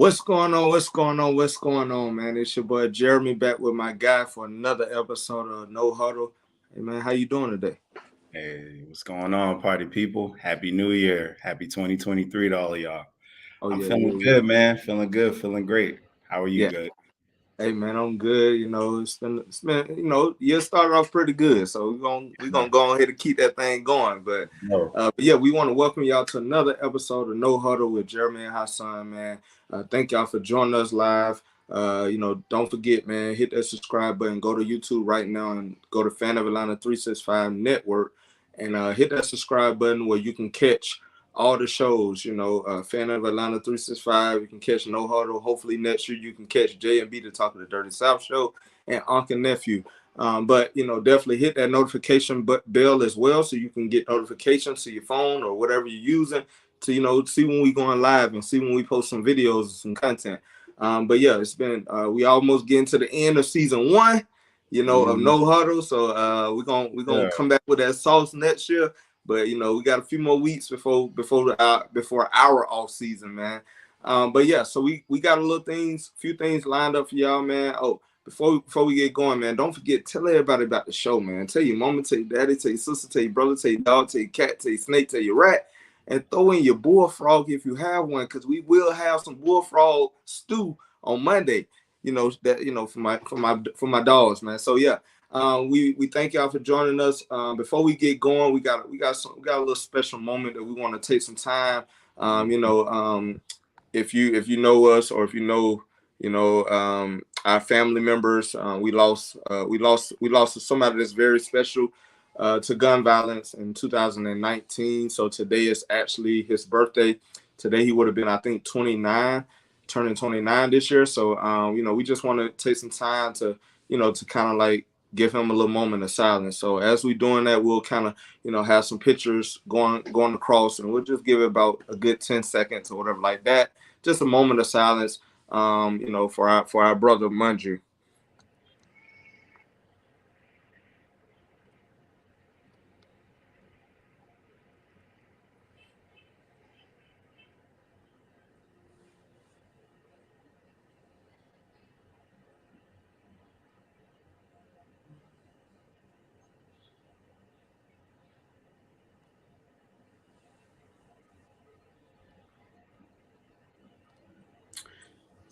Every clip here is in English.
What's going on? What's going on? What's going on, man? It's your boy Jeremy back with my guy for another episode of No Huddle. Hey, man, how you doing today? Hey, what's going on, party people? Happy New Year. Happy 2023 to all of y'all. Oh I'm yeah, feeling yeah, good, man. Feeling good, feeling great. How are you yeah. good? Hey, man, I'm good. It's been year started off pretty good, so we're gonna go ahead and keep that thing going. No. But yeah, we want to welcome y'all to another episode of No Huddle with Jeremy and Hassan, man. Thank y'all for joining us live. Don't forget, man, hit that subscribe button. Go to YouTube right now and go to Fan of Atlanta 365 Network and hit that subscribe button where you can catch all the shows. Fan of Atlanta 365. You can catch No Huddle. Hopefully next year you can catch J and B to Talk of the Dirty South show and Uncle Nephew. But definitely hit that notification bell as well, so you can get notifications to your phone or whatever you're using to see when we going live and see when we post some videos and some content. But yeah, it's been we almost getting to the end of season one, of No Huddle. So we're gonna Yeah. come back with that sauce next year. But we got a few more weeks before our off season, man. But yeah, so we got few things lined up for y'all, man. Oh, before we get going, man, don't forget, tell everybody about the show, man. Tell your mama, tell your daddy, tell your sister, tell your brother, tell your dog, tell your cat, tell your snake, tell your rat, and throw in your bullfrog if you have one, because we will have some bullfrog stew on Monday. For my dogs, man. So yeah, we thank y'all for joining us. Before we get going, we got a little special moment that we want to take some time. If you know us, or if our family members, we lost somebody that's very special to gun violence in 2019. So today is actually his birthday. Today he would have been, I think, 29, turning 29 this year. So we just want to take some time to kind of like give him a little moment of silence. So as we doing that, we'll kind of have some pictures going across, and we'll just give it about a good 10 seconds or whatever like that. Just a moment of silence, for our brother Manju.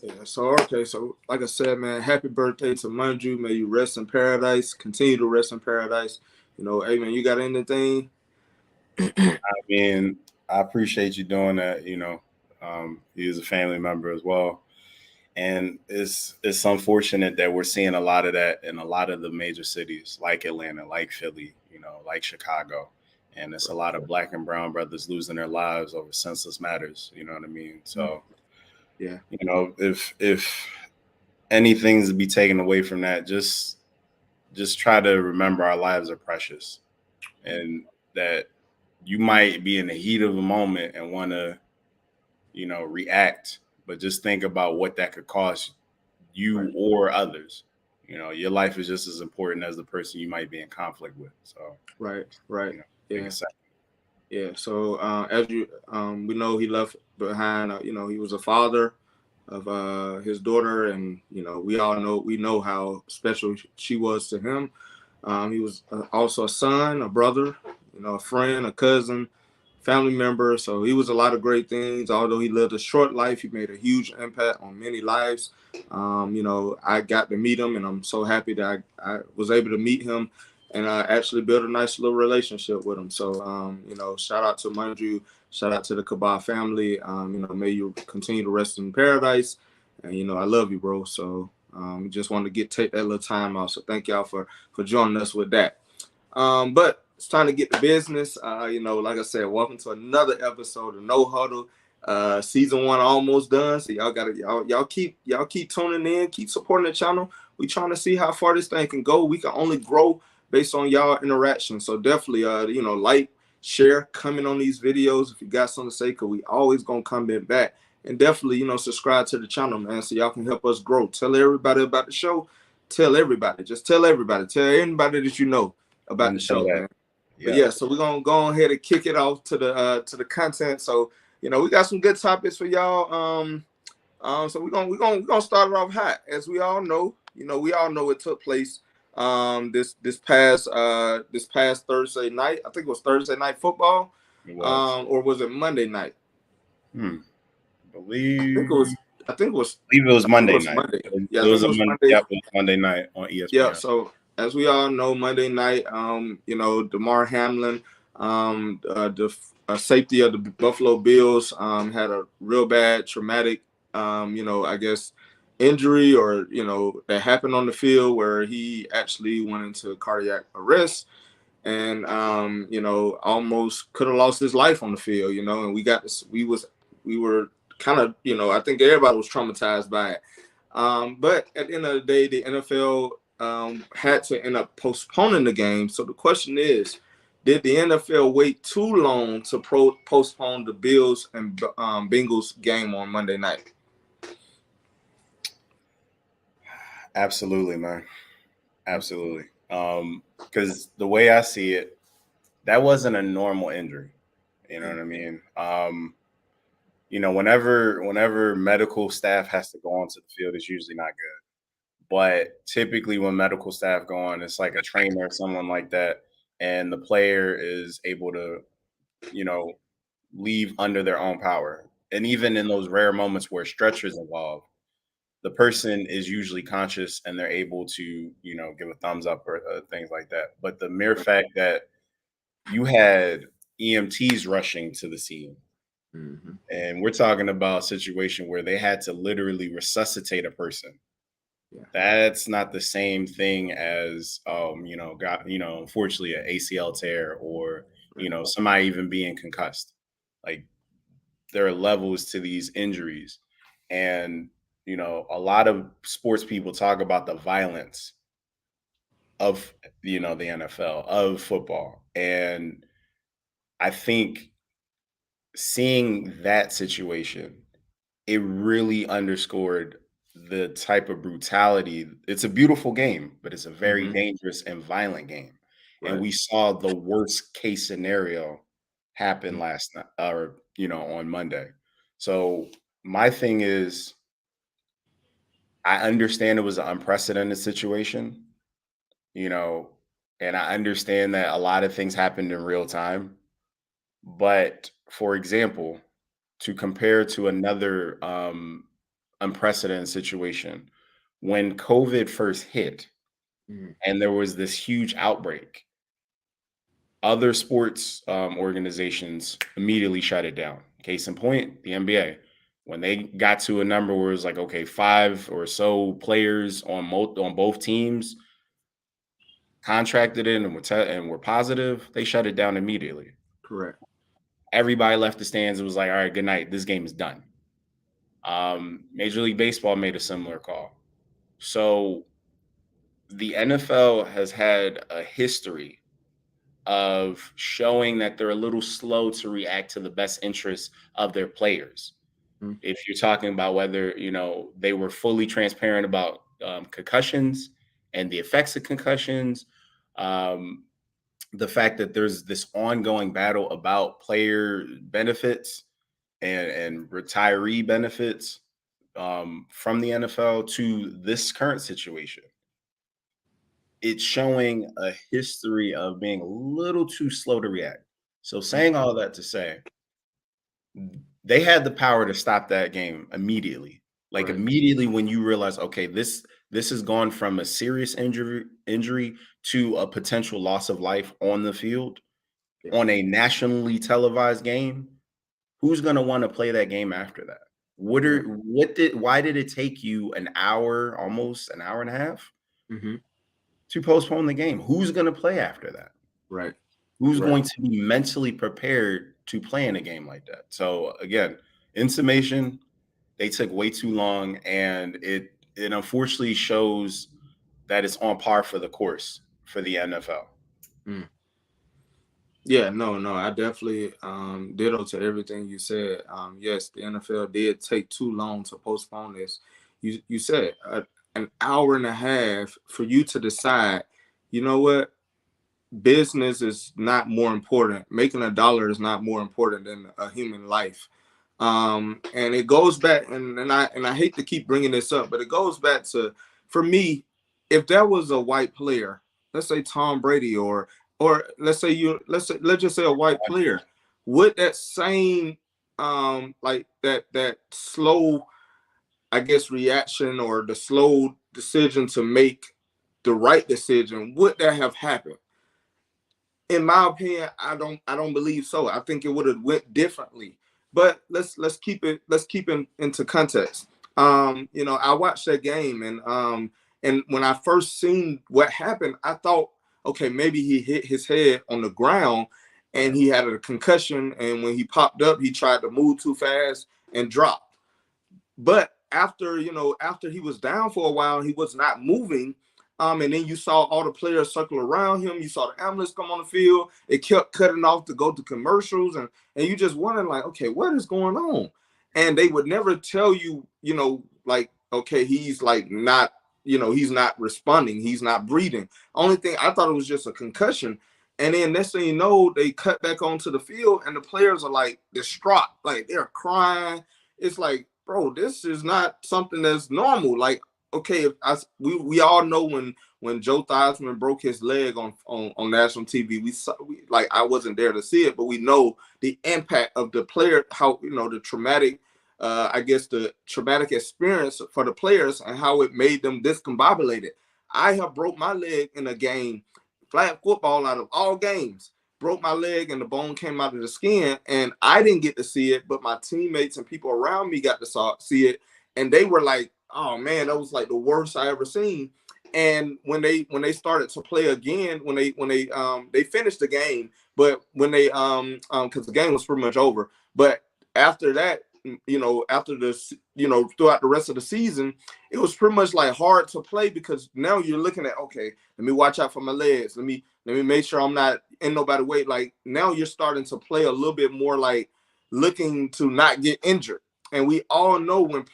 Yeah, so like I said, man, happy birthday to Manju. May you rest in paradise. Continue to rest in paradise. Hey man, you got anything? I mean, I appreciate you doing that. He is a family member as well. And it's unfortunate that we're seeing a lot of that in a lot of the major cities like Atlanta, like Philly, like Chicago. And it's a lot of black and brown brothers losing their lives over senseless matters. You know what I mean? So, Yeah. if anything's to be taken away from that, just try to remember our lives are precious, and that you might be in the heat of a moment and want to, react, but just think about what that could cost you or others. Your life is just as important as the person you might be in conflict with. So, Right. take Yeah. a second. Yeah. So as we know, he left behind. He was a father of his daughter, and we know how special she was to him. He was also a son, a brother, a friend, a cousin, family member. So he was a lot of great things. Although he lived a short life, he made a huge impact on many lives. I got to meet him, and I'm so happy that I was able to meet him and actually build a nice little relationship with him. So, shout out to Manju, shout out to the Kabah family. May you continue to rest in paradise. And, I love you, bro. So, just wanted to take that little time out. So thank y'all for joining us with that. But it's time to get to business. Like I said, welcome to another episode of No Huddle. Season 1 almost done. So y'all keep tuning in, keep supporting the channel. We trying to see how far this thing can go. We can only grow based on y'all interaction. So definitely like, share, comment on these videos if you got something to say, because we always gonna comment back. And definitely, subscribe to the channel, man, so y'all can help us grow. Tell everybody about the show. Tell everybody. Just tell everybody. Tell anybody that you know about the show, man. But yeah, so we're gonna go ahead and kick it off to the content. So, we got some good topics for y'all. So we're gonna start it off hot. As we all know, we all know it took place this past Thursday night. I think it was Thursday night football. It was. Or was it Monday night? Hmm. I think it Believe was. I think it was. believe it was I think it Monday was night. Monday. It Yeah, I was think a it was Monday. Monday. Yep, it was Monday night on Yeah. ESPN. So as we all know, Monday night, Damar Hamlin, the safety of the Buffalo Bills, had a real bad traumatic, I guess, injury, or that happened on the field where he actually went into cardiac arrest, and almost could have lost his life on the field. And we were kind of, I think everybody was traumatized by it. But at the end of the day, the NFL had to end up postponing the game. So the question is, did the NFL wait too long to postpone the Bills and Bengals game on Monday night? Absolutely, man. Absolutely. Because the way I see it, that wasn't a normal injury. You know what I mean? Whenever medical staff has to go onto the field, it's usually not good. But typically, when medical staff go on, it's like a trainer or someone like that, and the player is able to, you know, leave under their own power. And even in those rare moments where stretchers involved, the person is usually conscious and they're able to, give a thumbs up or things like that. But the mere fact that you had EMTs rushing to the scene, Mm-hmm. and we're talking about a situation where they had to literally resuscitate a person. Yeah. That's not the same thing as, unfortunately, an ACL tear or, Right. somebody even being concussed. Like, there are levels to these injuries. And, a lot of sports people talk about the violence of, the NFL, of football. And I think seeing that situation, it really underscored the type of brutality. It's a beautiful game, but it's a very Mm-hmm. dangerous and violent game. And Right. we saw the worst case scenario happen Mm-hmm. last night, or on Monday. So my thing is, I understand it was an unprecedented situation, you know, and I understand that a lot of things happened in real time. But for example, to compare to another unprecedented situation, when COVID first hit Mm-hmm. and there was this huge outbreak, other sports organizations immediately shut it down. Case in point, the NBA. When they got to a number where it was like, okay, 5 or so players on both teams contracted in and were positive, they shut it down immediately. Correct. Everybody left the stands. It was like, all right, good night. This game is done. Major League Baseball made a similar call. So the NFL has had a history of showing that they're a little slow to react to the best interests of their players. Mm-hmm. If you're talking about whether, they were fully transparent about concussions and the effects of concussions, um, the fact that there's this ongoing battle about player benefits and retiree benefits from the NFL to this current situation. It's showing a history of being a little too slow to react. So, saying all that to say, they had the power to stop that game immediately. Like, Right. immediately when you realize, okay, this has gone from a serious injury to a potential loss of life on the field Yeah. on a nationally televised game. Who's going to want to play that game after that? Right. Why did it take you an hour, almost an hour and a half Mm-hmm. to postpone the game? Who's going to play after that? Right. Who's Right. going to be mentally prepared to play in a game like that? So again, in summation, they took way too long, and it unfortunately shows that it's on par for the course for the NFL. Mm. Yeah, no, I definitely ditto to everything you said. Yes, the NFL did take too long to postpone this. You said an hour and a half for you to decide. You know what? Business is not more important. Making a dollar is not more important than a human life. And it goes back, and I hate to keep bringing this up, but it goes back to, for me, if there was a white player, let's say Tom Brady, or let's just say a white player, would that same like that slow, I guess, reaction, or the slow decision to make the right decision, would that have happened? In my opinion, I don't believe so. I think it would have went differently. But let's keep it into context. I watched that game, and when I first seen what happened, I thought, okay, maybe he hit his head on the ground and he had a concussion, and when he popped up, he tried to move too fast and dropped. But after he was down for a while, he was not moving. And then you saw all the players circle around him. You saw the ambulance come on the field. It kept cutting off to go to commercials, and you just wondering, like, okay, what is going on? And they would never tell you, like, okay, he's like not, he's not responding, he's not breathing. Only thing, I thought it was just a concussion. And then next thing you know, they cut back onto the field, and the players are like distraught, like they're crying. It's like, bro, this is not something that's normal. Like, okay, we all know when Joe Theismann broke his leg on national TV, like, I wasn't there to see it, but we know the impact of the player, how the traumatic, I guess the traumatic experience for the players, and how it made them discombobulated. I have broke my leg in a game, flag football, out of all games. Broke my leg and the bone came out of the skin, and I didn't get to see it, but my teammates and people around me got to see it, and they were like, "Oh man, that was like the worst I ever seen." And when they started to play again, when they finished the game, but when they because the game was pretty much over, but after that, after this, throughout the rest of the season, it was pretty much like hard to play, because now you're looking at, okay, let me watch out for my legs. Let me make sure I'm not in nobody way. Like, now you're starting to play a little bit more like looking to not get injured. And we all know when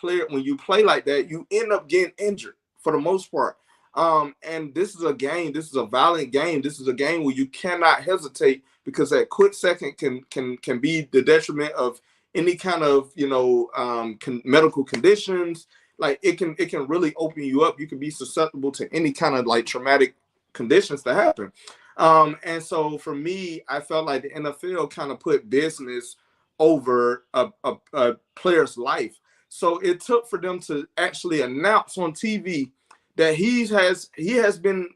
you play like that, you end up getting injured for the most part. And this is a game. This is a violent game. This is a game where you cannot hesitate, because that quick second can be the detriment of any kind of medical conditions. Like, it can really open you up. You can be susceptible to any kind of like traumatic conditions to happen. And so for me, I felt like the NFL kind of put business over a player's life. So it took for them to actually announce on TV that he has been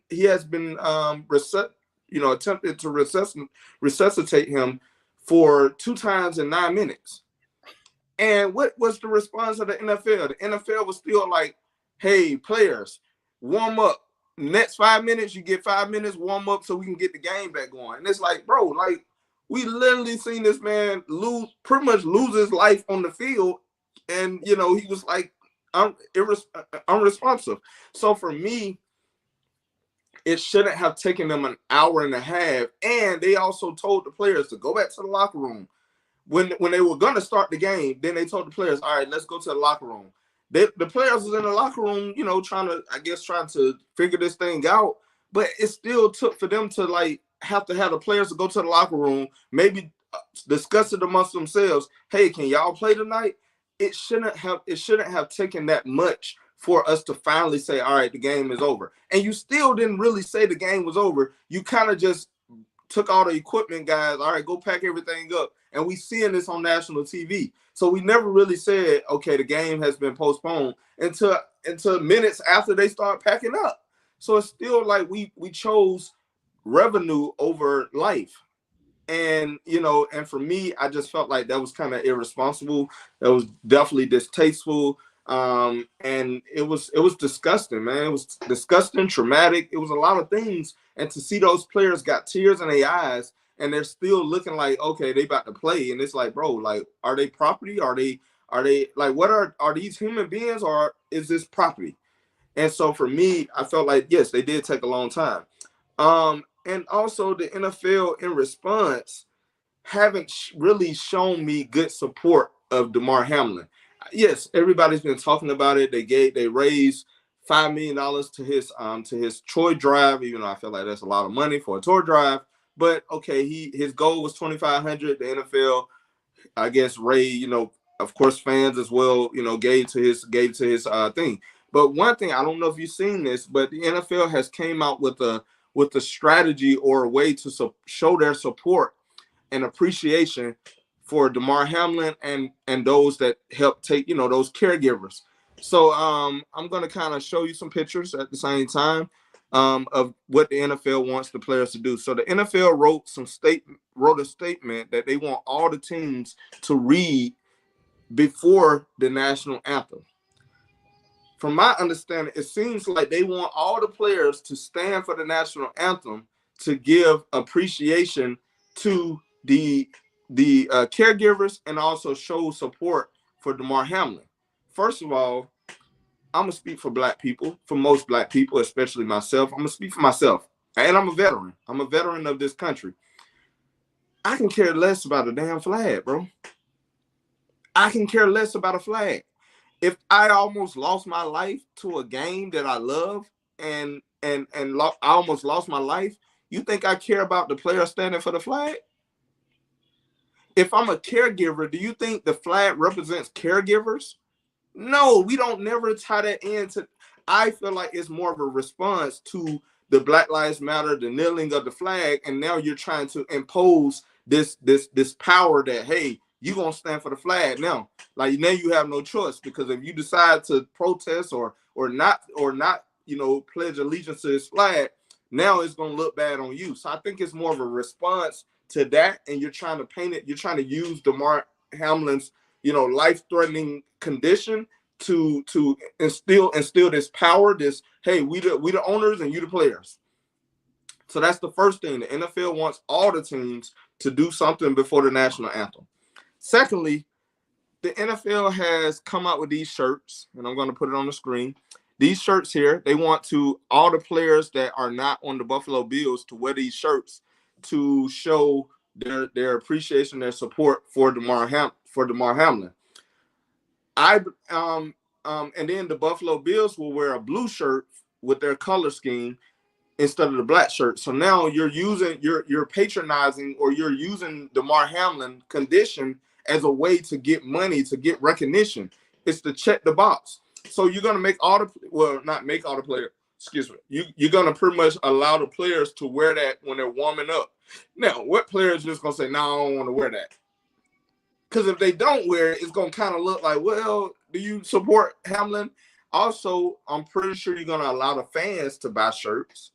attempted to resuscitate him for 2 times in 9 minutes. And what was the response of the NFL? The NFL was still like, "Hey, players, warm up. Next 5 minutes, you get 5 minutes, warm up so we can get the game back going." And it's like, bro, like, we literally seen this man pretty much lose his life on the field, and he was like unresponsive. So for me, it shouldn't have taken them an hour and a half. And they also told the players to go back to the locker room. When they were going to start the game, then they told the players, "All right, let's go to the locker room." The players was in the locker room, trying to figure this thing out. But it still took for them to like have the players to go to the locker room, maybe discuss it amongst themselves. "Hey, can y'all play tonight?" It shouldn't have taken that much for us to finally say, "All right, the game is over." And you still didn't really say the game was over. You kind of just took all the equipment, guys. "All right, go pack everything up." And we seeing this on national TV. So we never really said, okay, the game has been postponed until minutes after they start packing up. So it's still like we chose revenue over life. And and for me, I just felt like that was kind of irresponsible. That was definitely distasteful. And it was disgusting, man. It was disgusting, traumatic. It was a lot of things. And to see those players got tears in their eyes, and they're still looking like, okay, they about to play. And it's like, bro, like, are they property? Are they like, what are these human beings, or is this property? And so for me, I felt like, yes, they did take a long time. And also the NFL in response haven't really shown me good support of DeMar Hamlin. Yes, everybody's been talking about it. They raised $5 million to his toy drive, even though I feel like that's a lot of money for a toy drive. But okay, his goal was 2,500. The NFL, I guess, raised of course, fans as well, gave to his thing. But one thing, I don't know if you've seen this, but the NFL has came out with a strategy or a way to show their support and appreciation for Damar Hamlin and those that help take, those caregivers. So I'm going to kind of show you some pictures at the same time of what the NFL wants the players to do. So the NFL wrote a statement that they want all the teams to read before the national anthem. From my understanding, it seems like they want all the players to stand for the national anthem to give appreciation to the caregivers and also show support for Damar Hamlin. First of all, I'm going to speak for black people, for most black people, especially myself. I'm going to speak for myself. And I'm a veteran. I'm a veteran of this country. I can care less about a damn flag, bro. I can care less about a flag. If I almost lost my life to a game that I love and I almost lost my life, you think I care about the player standing for the flag? If I'm a caregiver, do you think the flag represents caregivers? No, we don't never tie that into. I feel like it's more of a response to the Black Lives Matter, the kneeling of the flag, and now you're trying to impose this power that, hey, you're gonna stand for the flag now. Like now you have no choice, because if you decide to protest or not, pledge allegiance to this flag, now it's gonna look bad on you. So I think it's more of a response to that, and you're trying to paint it, you're trying to use Damar Hamlin's, life-threatening condition to instill this power, this, hey, we the owners and you the players. So that's the first thing. The NFL wants all the teams to do something before the national anthem. Secondly, the NFL has come out with these shirts, and I'm going to put it on the screen. These shirts here, they want all the players that are not on the Buffalo Bills to wear these shirts to show their appreciation, their support for Damar Hamlin. And then the Buffalo Bills will wear a blue shirt with their color scheme instead of the black shirt. So now you're patronizing, or you're using Damar Hamlin condition as a way to get money, to get recognition. It's to check the box. So you're going to make not make all the players, excuse me. You're going to pretty much allow the players to wear that when they're warming up. Now, what players are just going to say, no, I don't want to wear that? Because if they don't wear it, it's going to kind of look like, well, do you support Hamlin? Also, I'm pretty sure you're going to allow the fans to buy shirts,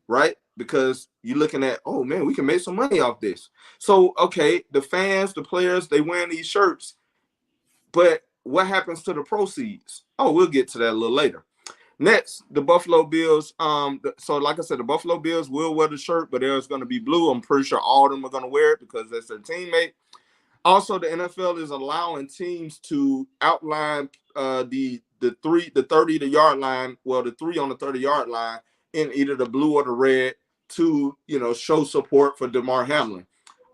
right? Because you're looking at, oh, man, we can make some money off this. So, okay, the fans, the players, they wearing these shirts. But what happens to the proceeds? Oh, we'll get to that a little later. Next, the Buffalo Bills. So like I said, the Buffalo Bills will wear the shirt, but there's going to be blue. I'm pretty sure all of them are going to wear it because that's their teammate. Also, the NFL is allowing teams to outline the 30-yard line, the 3 on the 30-yard line in either the blue or the red to, show support for Damar Hamlin.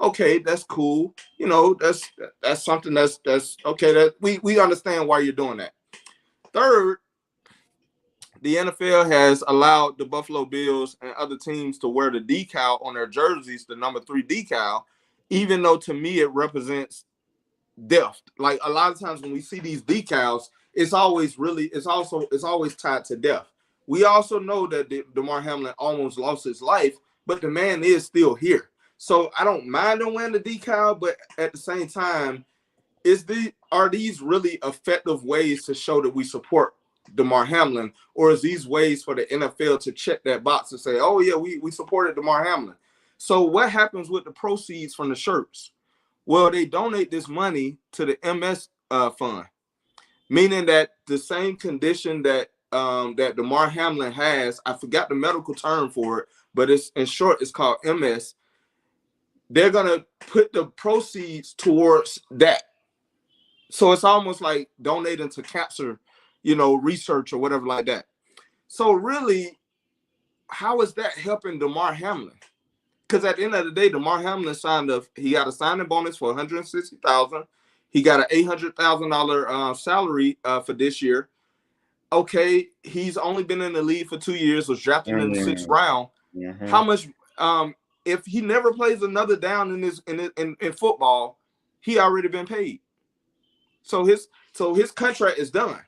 Okay, that's cool. That's something that's okay. That we understand why you're doing that. Third, the NFL has allowed the Buffalo Bills and other teams to wear the decal on their jerseys, the number 3 decal, even though to me it represents death. Like a lot of times when we see these decals, it's always tied to death. We also know that Damar Hamlin almost lost his life, but the man is still here. So I don't mind them wearing the decal, but at the same time, are these really effective ways to show that we support Damar Hamlin, or is these ways for the NFL to check that box and say, oh yeah, we supported Damar Hamlin? So what happens with the proceeds from the shirts? Well, they donate this money to the MS fund, meaning that the same condition that Damar Hamlin has, I forgot the medical term for it, but in short, it's called MS. They're gonna put the proceeds towards that. So it's almost like donating to cancer, research or whatever like that. So really, how is that helping Damar Hamlin? Because at the end of the day, Damar Hamlin he got a signing bonus for $160,000. He got an $800,000 salary for this year. Okay, he's only been in the league for 2 years, was drafted in the 6th round. Mm-hmm. How much? If he never plays another down in football, he already been paid. So his contract is done.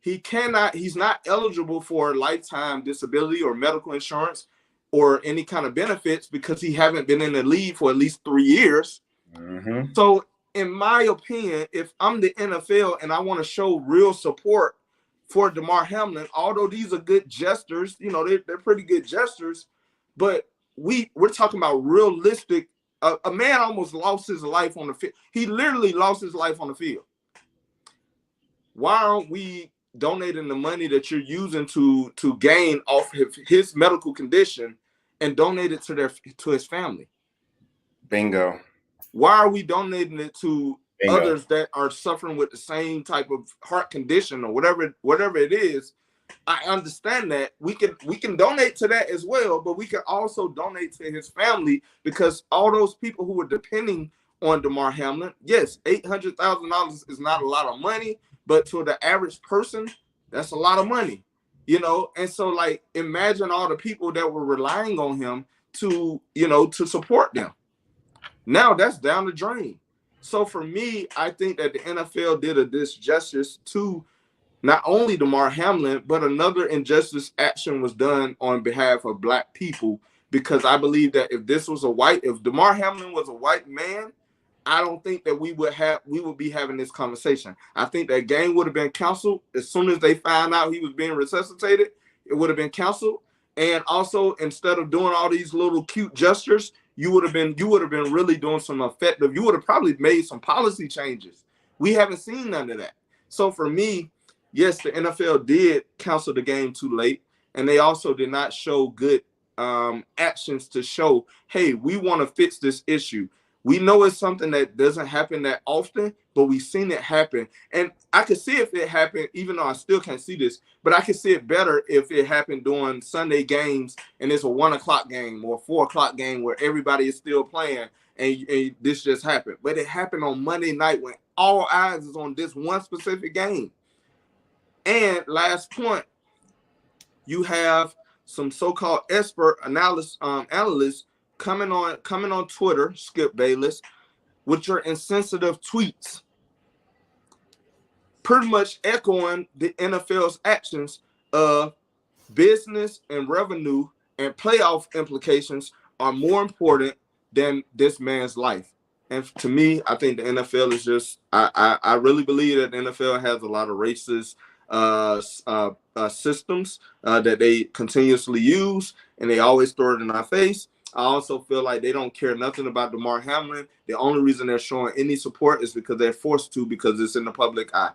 He's not eligible for lifetime disability or medical insurance or any kind of benefits because he haven't been in the league for at least 3 years. Mm-hmm. So in my opinion, if I'm the NFL and I want to show real support for Damar Hamlin, although these are good gestures, they're pretty good gestures, but we're talking about realistic. A man almost lost his life on the field. He literally lost his life on the field. Why aren't we donating the money that you're using to gain off his medical condition and donate it to his family? Bingo. Why are we donating it to Bingo. others that are suffering with the same type of heart condition or whatever it is? I understand that we can donate to that as well, but we can also donate to his family because all those people who are depending on Damar Hamlin, yes, $800,000 is not a lot of money, but to the average person, that's a lot of money, And so, like, imagine all the people that were relying on him to support them. Now that's down the drain. So for me, I think that the NFL did a disjustice to not only Damar Hamlin, but another injustice action was done on behalf of Black people, because I believe that if Damar Hamlin was a white man, I don't think that we would be having this conversation. I think that game would have been canceled as soon as they found out he was being resuscitated. It would have been canceled. And also, instead of doing all these little cute gestures, you would have been really doing some effective. You would have probably made some policy changes. We haven't seen none of that. So for me, yes, the NFL did cancel the game too late, and they also did not show good actions to show, hey, we want to fix this issue. We know it's something that doesn't happen that often, but we've seen it happen. And I could see if it happened, even though I still can't see this, but I could see it better if it happened during Sunday games and it's a 1:00 game or a 4:00 game where everybody is still playing and this just happened. But it happened on Monday night when all eyes is on this one specific game. And last point, you have some so-called expert analysts coming on Twitter, Skip Bayless, with your insensitive tweets, pretty much echoing the NFL's actions of business and revenue and playoff implications are more important than this man's life. And to me, I think the NFL is just, I really believe that the NFL has a lot of racist systems that they continuously use, and they always throw it in our face. I also feel like they don't care nothing about Damar Hamlin. The only reason they're showing any support is because they're forced to, because it's in the public eye.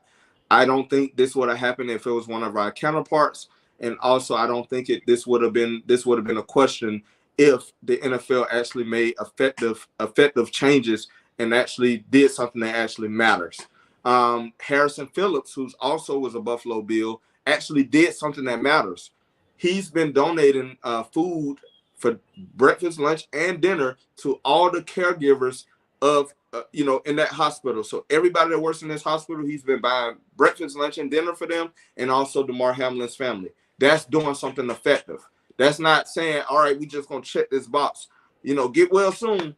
I don't think this would have happened if it was one of our counterparts, and also I don't think this would have been a question if the NFL actually made effective changes and actually did something that actually matters. Harrison Phillips, who's also was a Buffalo Bill, actually did something that matters. He's been donating food for breakfast, lunch, and dinner to all the caregivers of in that hospital. So everybody that works in this hospital, he's been buying breakfast, lunch, and dinner for them, and also Damar Hamlin's family. That's doing something effective. That's not saying, all right, we just gonna check this box, get well soon.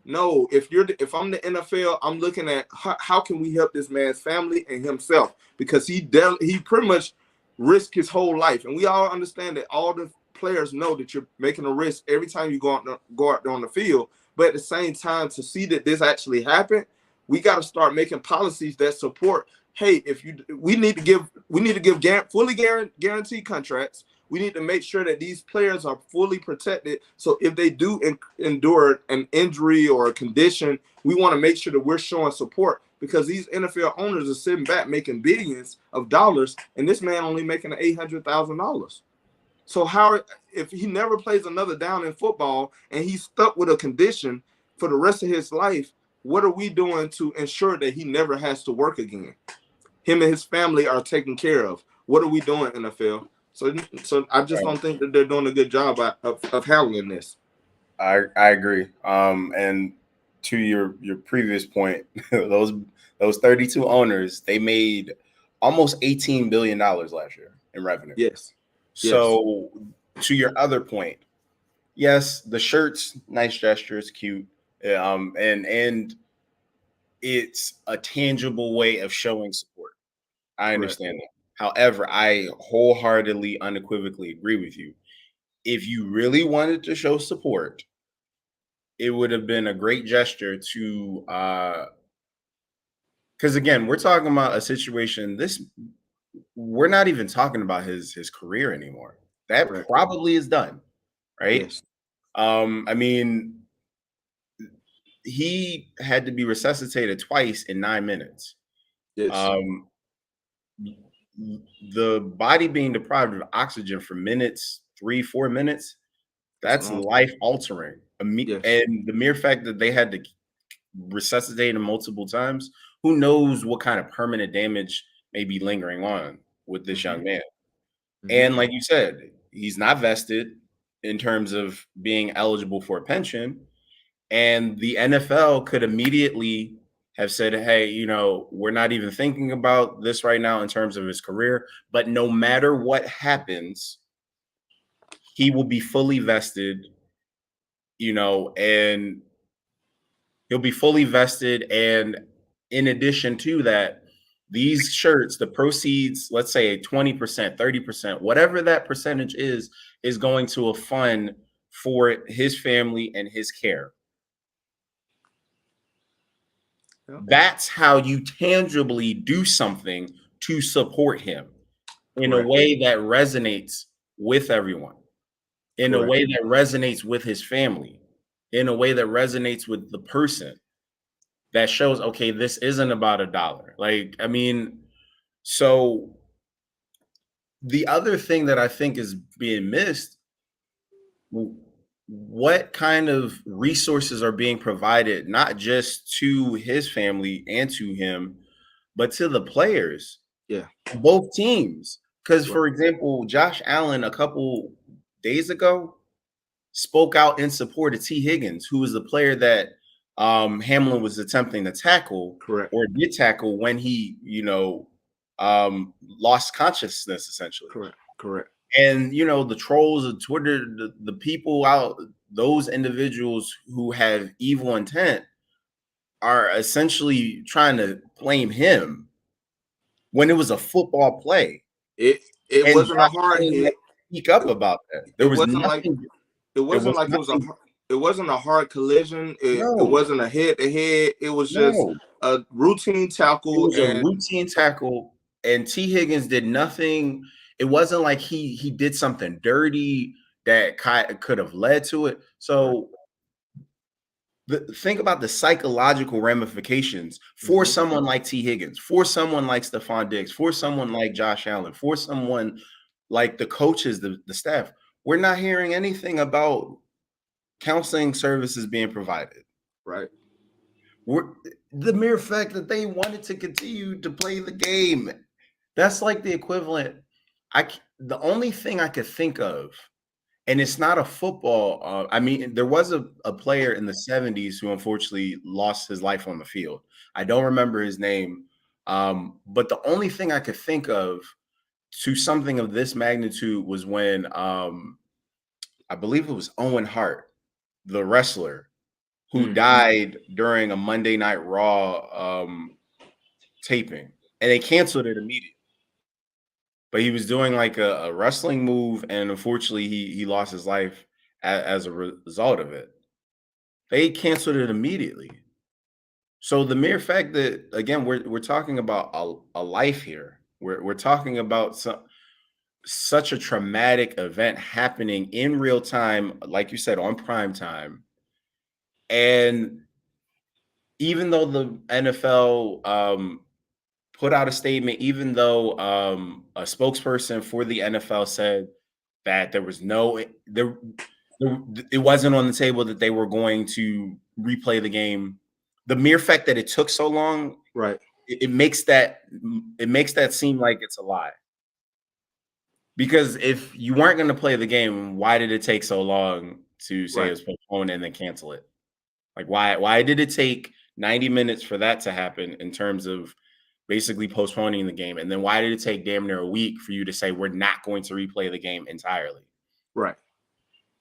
No, if I'm the NFL, I'm looking at how can we help this man's family and himself, because he pretty much risked his whole life, and we all understand that all the players know that you're making a risk every time you go out there on the field. But at the same time, to see that this actually happened, we got to start making policies that support. Hey, we need to give fully guaranteed contracts. We need to make sure that these players are fully protected. So if they do endure an injury or a condition, we want to make sure that we're showing support, because these NFL owners are sitting back making billions of dollars, and this man only making $800,000. So if he never plays another down in football and he's stuck with a condition for the rest of his life, what are we doing to ensure that he never has to work again? Him and his family are taken care of. What are we doing, NFL? So I just don't think that they're doing a good job of handling this. I agree. And to your previous point, those 32 owners, they made almost $18 billion last year in revenue. Yes. So to your other point, yes, the shirts, nice gestures, cute. And it's a tangible way of showing support. I Correct. understand that. However, I wholeheartedly, unequivocally agree with you. If you really wanted to show support, it would have been a great gesture to because again, we're talking about a situation. We're not even talking about his career anymore. That Correct. probably is done, right? Yes. I mean, he had to be resuscitated twice in 9 minutes. Yes. Um, the body being deprived of oxygen for minutes, 3-4 minutes, that's life altering. Yes. And the mere fact that they had to resuscitate him multiple times, who knows what kind of permanent damage may be lingering on with this young man. And like you said, he's not vested in terms of being eligible for a pension. And the NFL could immediately have said, hey, we're not even thinking about this right now in terms of his career. But no matter what happens, he will be fully vested, and he'll be fully vested. And in addition to that, these shirts, the proceeds, let's say 20%, 30%, whatever that percentage is going to a fund for his family and his care. Yep. That's how you tangibly do something to support him in a way that resonates with everyone, in a way that resonates with his family, in a way that resonates with the person, that shows, okay, this isn't about $1. Like, I mean, so the other thing that I think is being missed, what kind of resources are being provided, not just to his family and to him, but to the players, both teams. Because, for example, Josh Allen a couple days ago spoke out in support of T. Higgins, who was the player that Hamlin was attempting to tackle, or did tackle when he, lost consciousness, essentially. Correct. And, the trolls of Twitter, the people out, those individuals who have evil intent are essentially trying to blame him when it was a football play. It wasn't a hard hit. Speak up about that. There was nothing. It wasn't like it wasn't a hard collision. It wasn't a head to head. It was just a routine tackle. It was a routine tackle, and T. Higgins did nothing. It wasn't like he did something dirty that could have led to it. So think about the psychological ramifications for someone like T. Higgins, for someone like Stephon Diggs, for someone like Josh Allen, for someone like the coaches, the staff. We're not hearing anything about counseling services being provided. Right. The mere fact that they wanted to continue to play the game, that's like the equivalent. The only thing I could think of, and it's not a football. I mean, there was a player in the 70s who unfortunately lost his life on the field. I don't remember his name. But the only thing I could think of to something of this magnitude was when I believe it was Owen Hart, the wrestler, who died during a Monday Night Raw taping, and they canceled it immediately. But he was doing like a wrestling move, and unfortunately, he lost his life as a result of it. They canceled it immediately. So the mere fact that, again, we're talking about a life here. We're talking about such a traumatic event happening in real time, like you said, on prime time. And even though the NFL put out a statement, even though a spokesperson for the NFL said that there was it wasn't on the table that they were going to replay the game. The mere fact that it took so long, right, it makes that seem like it's a lie. Because if you weren't going to play the game, why did it take so long to say it was postponed and then cancel it? Like, why did it take 90 minutes for that to happen in terms of basically postponing the game? And then why did it take damn near a week for you to say we're not going to replay the game entirely? Right.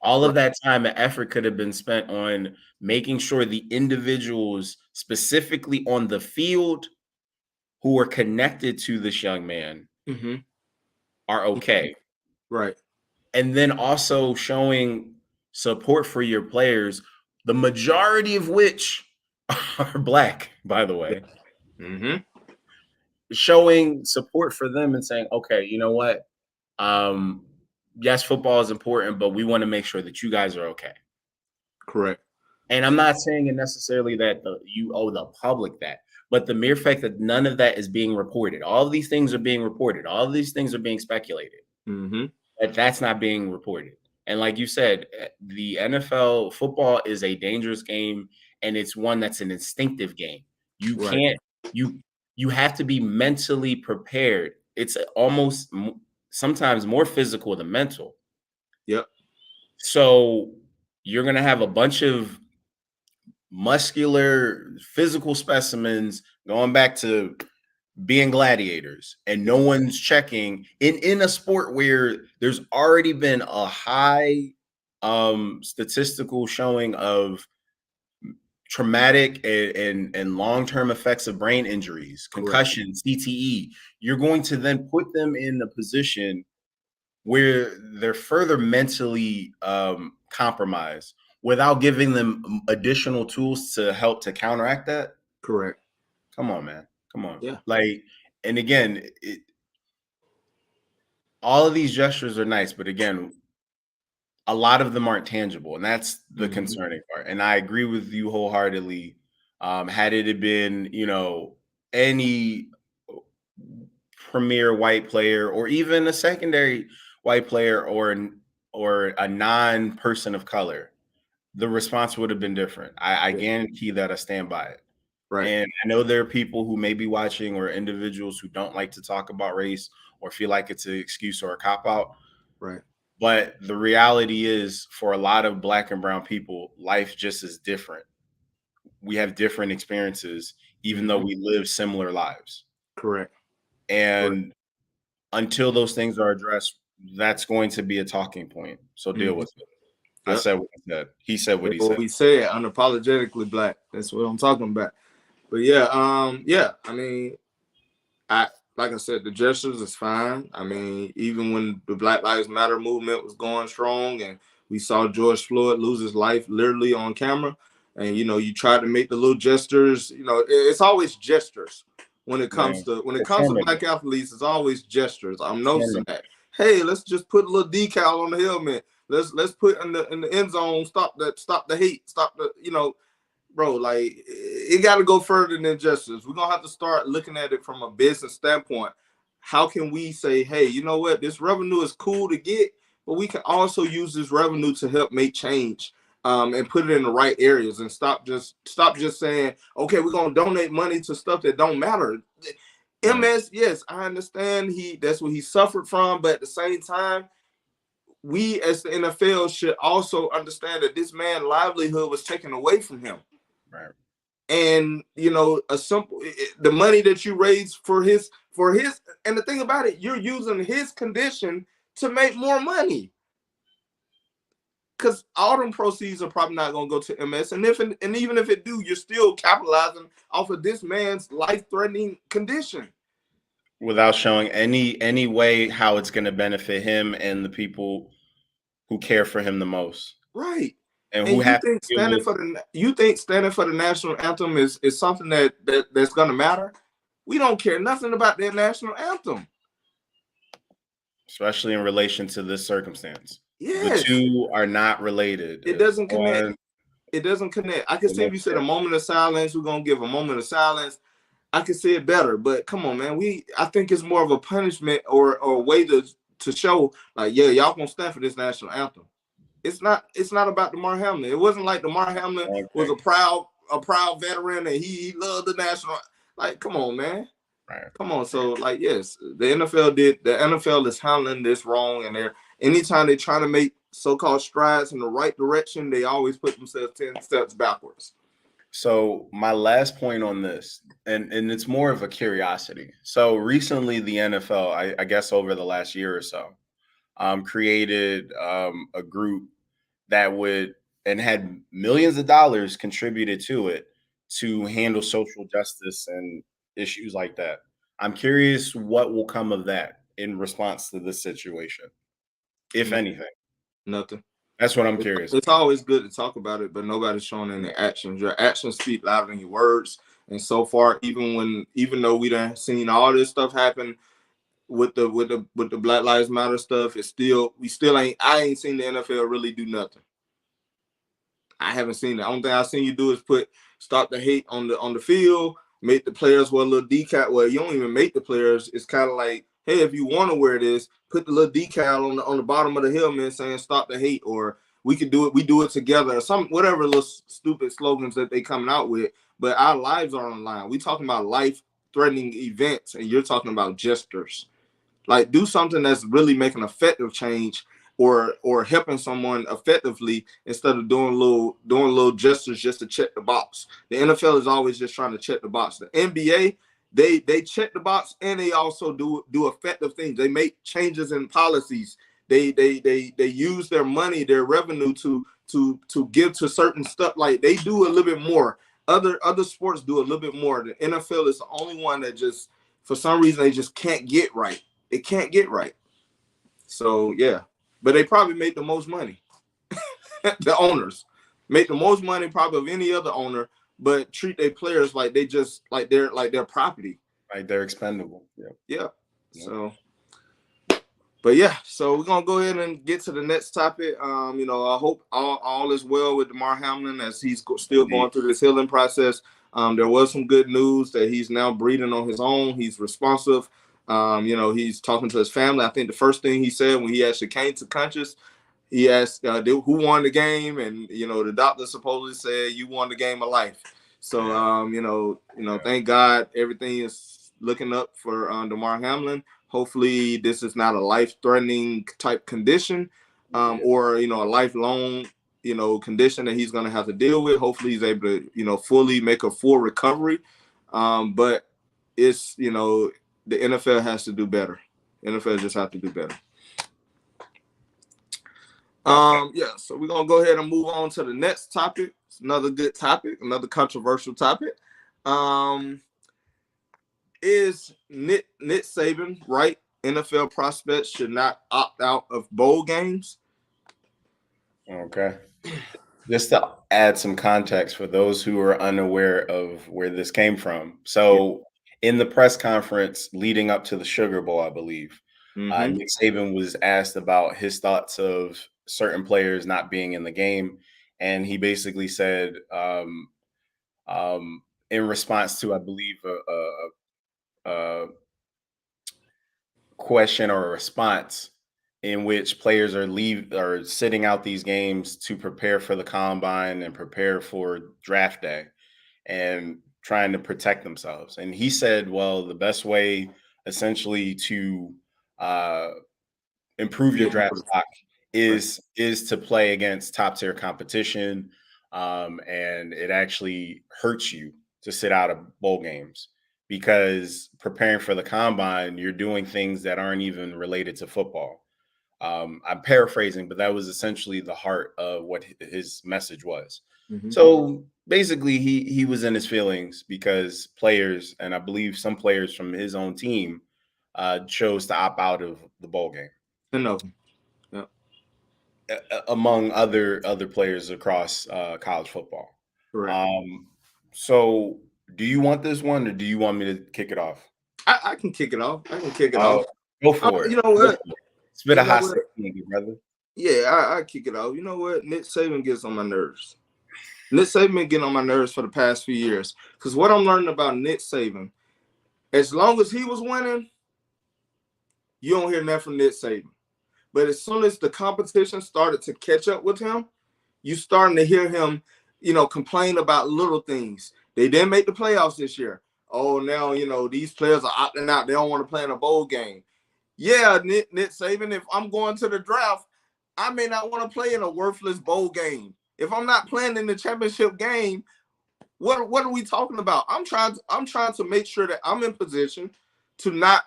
All of that time and effort could have been spent on making sure the individuals specifically on the field who are connected to this young man are okay. Right. And then also showing support for your players, the majority of which are Black, by the way. Showing support for them and saying, okay, you know what? Yes, football is important, but we want to make sure that you guys are okay. Correct. And I'm not saying it necessarily that you owe the public that, but the mere fact that none of that is being reported, all of these things are being reported, all of these things are being speculated, but that's not being reported. And like you said, the NFL football is a dangerous game, and it's one that's an instinctive game. You can't, you have to be mentally prepared. It's almost sometimes more physical than mental. Yep. So you're going to have a bunch of muscular physical specimens going back to being gladiators, and no one's checking in a sport where there's already been a high statistical showing of traumatic and long-term effects of brain injuries, concussions, CTE. You're going to then put them in a position where they're further mentally compromised without giving them additional tools to help to counteract that. Correct. Come on, man. Come on. Yeah. Like, and again, all of these gestures are nice, but again, a lot of them aren't tangible, and that's the concerning part. And I agree with you wholeheartedly. Had it been, any premier white player or even a secondary white player or a non-person of color, the response would have been different. I guarantee that. I stand by it. Right. And I know there are people who may be watching or individuals who don't like to talk about race or feel like it's an excuse or a cop-out. Right. But the reality is, for a lot of Black and brown people, life just is different. We have different experiences, even though we live similar lives. Correct. And until those things are addressed, that's going to be a talking point. So deal with it. Yep. I said what he said. He said what he said. We said, unapologetically Black. That's what I'm talking about. But yeah, I mean, like I said, the gestures is fine. I mean, even when the Black Lives Matter movement was going strong and we saw George Floyd lose his life literally on camera, and you try to make the little gestures, it's always gestures when it comes to Black athletes. It's always gestures. I'm noticing that. Hey, let's just put a little decal on the helmet. Let's put in the end zone. Stop the hate. Stop the bro. Like, it got to go further than gestures. We're gonna have to start looking at it from a business standpoint. How can we say, hey, you know what? This revenue is cool to get, but we can also use this revenue to help make change. And put it in the right areas, and stop just saying, okay, we're gonna donate money to stuff that don't matter. MS, yes, I understand that's what he suffered from, but at the same time, we as the NFL should also understand that this man's livelihood was taken away from him. Right. And the money that you raise for his, and the thing about it, you're using his condition to make more money. Because all them proceeds are probably not going to go to MS. And even if it do, you're still capitalizing off of this man's life-threatening condition. Without showing any way how it's going to benefit him and the people who care for him the most. Right. And who you think standing for the national anthem is something that's going to matter? We don't care nothing about their national anthem. Especially in relation to this circumstance. Yes. The two are not related. It doesn't connect. It doesn't connect. I can see if you said a moment of silence, we're going to give a moment of silence. I can say it better, but come on, man. I think it's more of a punishment or a way to show, like, yeah, y'all gonna stand for this national anthem. It's not about Damar Hamlin. It wasn't like Damar Hamlin was a proud veteran and he loved the national. Like, come on, man. Right. Come on. So, like, yes, the NFL is handling this wrong, and anytime they're trying to make so-called strides in the right direction, they always put themselves 10 steps backwards. So my last point on this, and it's more of a curiosity. So recently the NFL, I guess over the last year or so, created a group that would and had millions of dollars contributed to it to handle social justice and issues like that. I'm curious what will come of that in response to this situation, if anything. Nothing. That's what I'm curious It's about. always good to talk about it, but nobody's showing any actions. Your actions speak louder than your words. And so far, even though we done seen all this stuff happen with the Black Lives Matter stuff, I ain't seen the NFL really do nothing. I haven't seen it. The only thing I've seen you do is stop the hate on the field, make the players wear a little decal. Well, you don't even make the players. It's kind of like, hey, if you want to wear this, put the little decal on the bottom of the helmet saying "Stop the hate," or "We can do it. We do it together," or some whatever little stupid slogans that they coming out with. But our lives are on the line. We talking about life-threatening events, and you're talking about gestures. Like, do something that's really making effective change or helping someone effectively instead of doing little gestures just to check the box. The NFL is always just trying to check the box. The NBA, they check the box and they also do effective things. They make changes in policies. They use their money, their revenue to give to certain stuff. Like, they do a little bit more. Other sports do a little bit more. The NFL is the only one that just, for some reason, they just can't get right. It can't get right. So yeah, but they probably make the most money. The owners make the most money probably of any other owner, but treat their players like they're property. Like they're expendable. Yeah. So, but yeah, so we're gonna go ahead and get to the next topic. I hope all is well with Damar Hamlin as he's still going through this healing process. There was some good news that he's now breathing on his own. He's responsive. He's talking to his family. I think the first thing he said when he actually came to conscious, he asked who won the game, and the doctor supposedly said you won the game of life. So thank God everything is looking up for Damar Hamlin. Hopefully this is not a life-threatening type condition, or a lifelong condition that he's going to have to deal with. Hopefully he's able to fully make a full recovery. But it's the NFL has to do better. NFL just have to do better. So we're gonna go ahead and move on to the next topic. It's another good topic, another controversial topic. Is Nick Saban right? NFL prospects should not opt out of bowl games. Okay. Just to add some context for those who are unaware of where this came from. So in the press conference leading up to the Sugar Bowl, I believe, Nick Saban was asked about his thoughts of certain players not being in the game. And he basically said, in response to, I believe, a question or a response in which players are sitting out these games to prepare for the combine and prepare for draft day and trying to protect themselves. And he said, well, the best way essentially to improve your draft stock is to play against top tier competition. And it actually hurts you to sit out of bowl games because preparing for the combine, you're doing things that aren't even related to football. I'm paraphrasing, but that was essentially the heart of what his message was. So basically, he was in his feelings because players, and I believe some players from his own team, chose to opt out of the bowl game. Among other players across college football. So, do you want this one, or do you want me to kick it off? I can kick it off. Go for it. You know what? Spit a hot stick, brother. Yeah, I kick it off. You know what? Nick Saban gets on my nerves. Nick Saban been getting on my nerves for the past few years. Because what I'm learning about Nick Saban, as long as he was winning, you don't hear nothing from Nick Saban. But as soon as the competition started to catch up with him, you starting to hear him, complain about little things. They didn't make the playoffs this year. Oh, now, these players are opting out. They don't want to play in a bowl game. Yeah, Nick Saban, if I'm going to the draft, I may not want to play in a worthless bowl game. If I'm not playing in the championship game, what are we talking about? I'm trying to make sure that I'm in position to not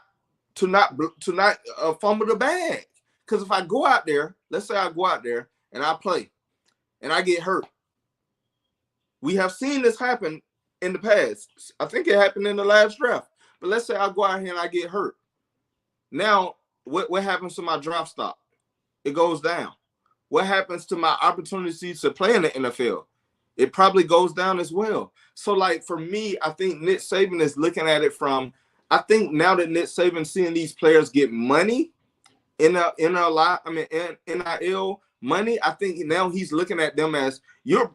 fumble the bag. Because if I go out there, let's say I go out there and I play, and I get hurt. We have seen this happen in the past. I think it happened in the last draft. But let's say I go out here and I get hurt. Now, what happens to my draft stock? It goes down. What happens to my opportunities to play in the NFL? It probably goes down as well. So, like, for me, I think Nick Saban is looking at it from, I think now that Nick Saban seeing these players get money in NIL money, I think now he's looking at them as you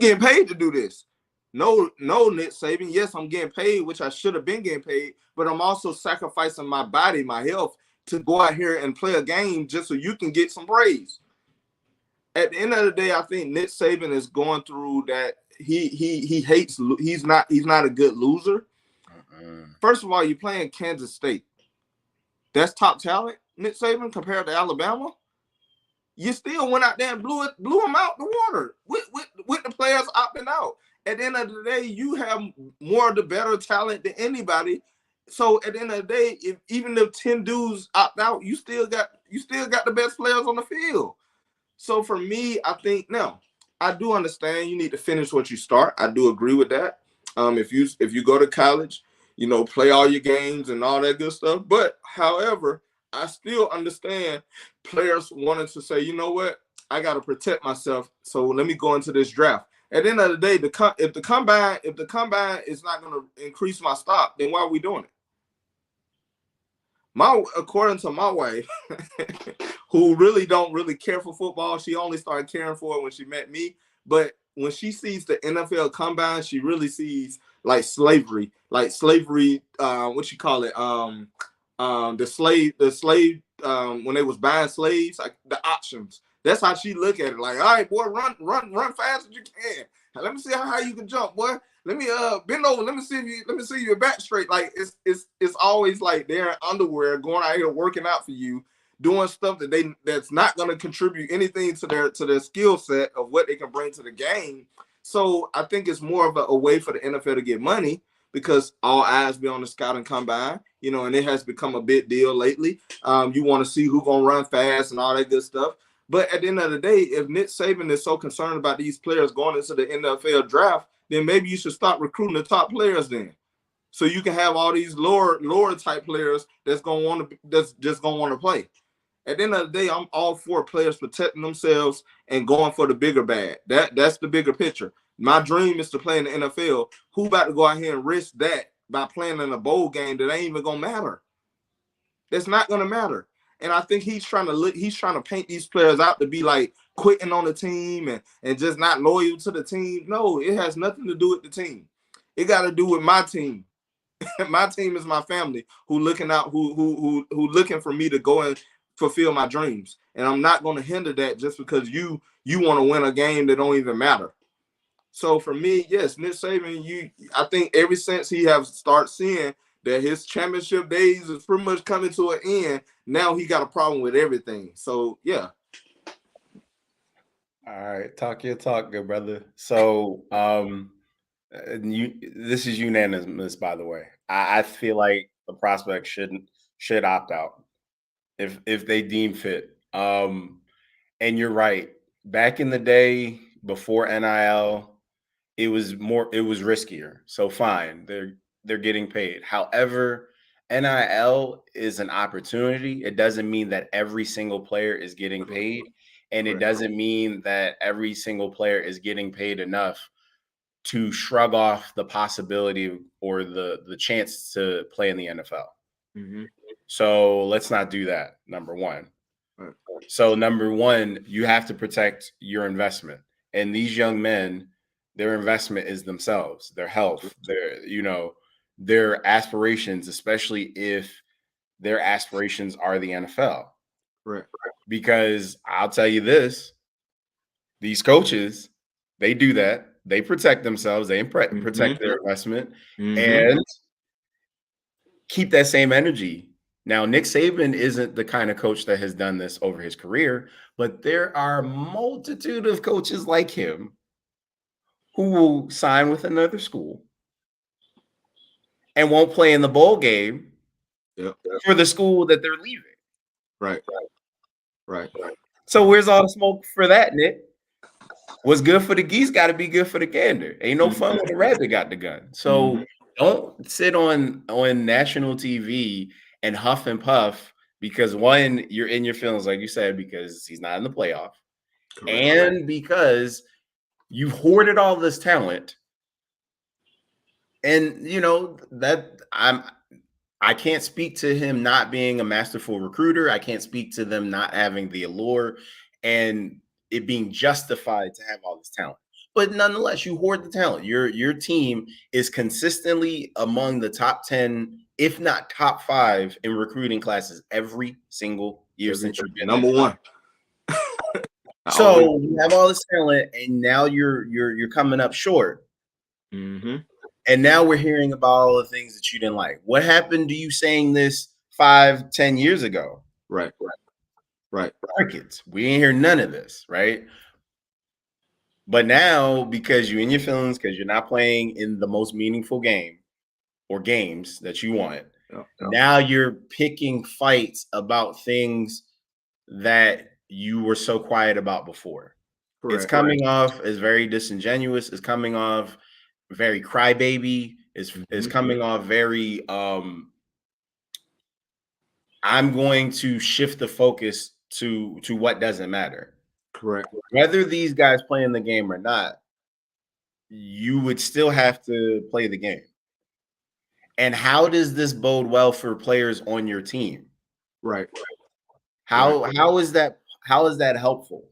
getting paid to do this. No, Nick Saban. Yes, I'm getting paid, which I should have been getting paid, but I'm also sacrificing my body, my health, to go out here and play a game just so you can get some praise. At the end of the day, I think Nick Saban is going through that. He hates. He's not a good loser. First of all, you're playing Kansas State. That's top talent, Nick Saban, compared to Alabama. You still went out there and blew them out the water with the players opting out. At the end of the day, you have more of the better talent than anybody. So at the end of the day, even if 10 dudes opt out, you still got the best players on the field. So for me, I think now I do understand you need to finish what you start. I do agree with that. If you go to college, play all your games and all that good stuff. But however, I still understand players wanting to say, you know what, I got to protect myself. So let me go into this draft. At the end of the day, if the combine is not going to increase my stock, then why are we doing it? According to my wife, who really don't really care for football, she only started caring for it when she met me. But when she sees the NFL combine, she really sees like slavery, what you call it, the slave when they was buying slaves, like the options. That's how she look at it. Like, all right, boy, run fast as you can. Let me see how you can jump, boy. Let me bend over. Let me see your back straight. Like it's always like they're in underwear going out here working out for you, doing stuff that's not going to contribute anything to their skill set of what they can bring to the game. So I think it's more of a way for the NFL to get money because all eyes be on the scouting combine, and it has become a big deal lately. You want to see who's gonna run fast and all that good stuff. But at the end of the day, if Nick Saban is so concerned about these players going into the NFL draft, then maybe you should stop recruiting the top players then. So you can have all these lower type players that's just gonna want to play. At the end of the day, I'm all for players protecting themselves and going for the bigger bad. That's the bigger picture. My dream is to play in the NFL. Who about to go out here and risk that by playing in a bowl game that ain't even gonna matter? That's not gonna matter. And I think he's trying to paint these players out to be like quitting on the team and just not loyal to the team. No, it has nothing to do with the team. It got to do with my team. My team is my family who looking for me to go and fulfill my dreams. And I'm not going to hinder that just because you want to win a game that don't even matter. So for me, yes, Nick Saban, I think ever since he have started seeing that his championship days is pretty much coming to an end, now he got a problem with everything. So yeah. All right, talk your talk, good brother. So this is unanimous, by the way. I feel like the prospect should opt out if they deem fit. And you're right. Back in the day, before NIL, it was riskier. So fine, they're getting paid. However, NIL is an opportunity. It doesn't mean that every single player is getting paid, and it doesn't mean that every single player is getting paid enough to shrug off the possibility or the chance to play in the NFL. Mm-hmm. So let's not do that, number one. Right. So number one, you have to protect your investment. And these young men, their investment is themselves, their health, their aspirations, especially if their aspirations are the NFL. Right. Because I'll tell you this, these coaches, they do that. They protect themselves. They protect their investment and keep that same energy. Now, Nick Saban isn't the kind of coach that has done this over his career, but there are a multitude of coaches like him who will sign with another school and won't play in the bowl game for the school that they're leaving. Right. So where's all the smoke for that, Nick? What's good for the geese got to be good for the gander. Ain't no fun when the rabbit got the gun. So don't sit on national TV and huff and puff because one, you're in your feelings, like you said, because he's not in the playoff, and because you've hoarded all this talent. And you know that I can't speak to him not being a masterful recruiter. I can't speak to them not having the allure and it being justified to have all this talent. But nonetheless, you hoard the talent. Your team is consistently among the top 10, if not top 5 in recruiting classes every single year since you've been number one. So you have all this talent, and now you're coming up short. And now we're hearing about all the things that you didn't like. What happened to you saying this 5-10 years ago? Right. Crickets. We ain't hear none of this, right? But now, because you're in your feelings, because you're not playing in the most meaningful game or games that you want, now you're picking fights about things that you were so quiet about before. It's coming off as very disingenuous. It's coming off very crybaby. Is coming off very I'm going to shift the focus to what doesn't matter. Correct. Whether these guys play in the game or not, you would still have to play the game. And how does this bode well for players on your team? Right. How is that helpful?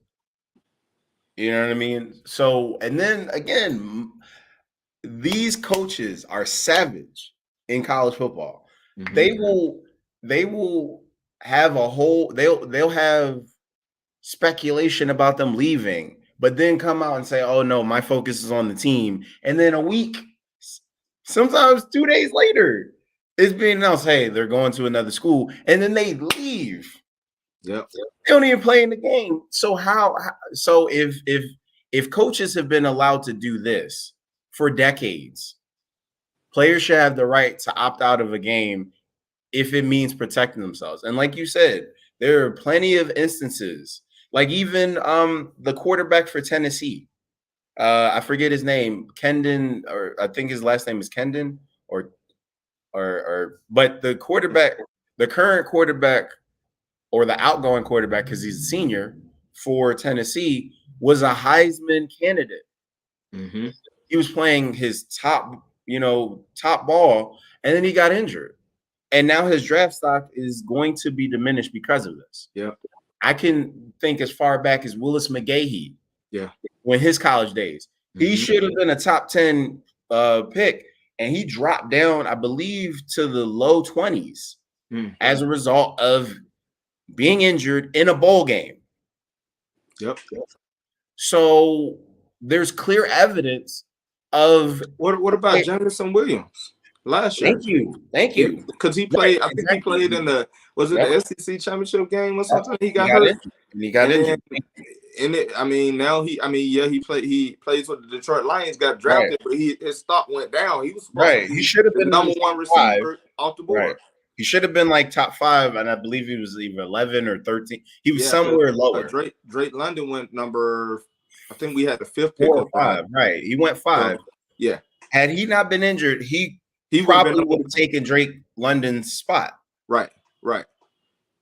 You know what I mean? So, and then again, these coaches are savage in college football. They will have they'll have speculation about them leaving, but then come out and say, "Oh no, my focus is on the team." And then a week, sometimes 2 days later, it's being announced, "Hey, they're going to another school," and then they leave. Yep. They don't even play in the game. So so if coaches have been allowed to do this for decades, players should have the right to opt out of a game if it means protecting themselves. And like you said, there are plenty of instances, like even the quarterback for Tennessee, I forget his name, Kendon, or I think his last name is Kendon, but the current quarterback, or the outgoing quarterback, because he's a senior for Tennessee, was a Heisman candidate. He was playing his top ball, and then he got injured. And now his draft stock is going to be diminished because of this. Yeah. I can think as far back as Willis McGahee. Yeah. When his college days. He should have been a top 10 pick, and he dropped down, I believe, to the low 20s as a result of being injured in a bowl game. Yep. So there's clear evidence of what about Jameson Williams last year? Thank you. Because he played, I think he played in the the SEC championship game or something. He got hurt. He got injured. He plays with the Detroit Lions, got drafted, but his stock went down. He was He should have been number one receiver off the board. He should have been like top 5, and I believe he was either 11 or 13. He was somewhere lower. Drake London went number, I think we had the 5th pick. 4 or 5, right? He went 5. So, had he not been injured, he probably would have taken Drake London's spot. Right.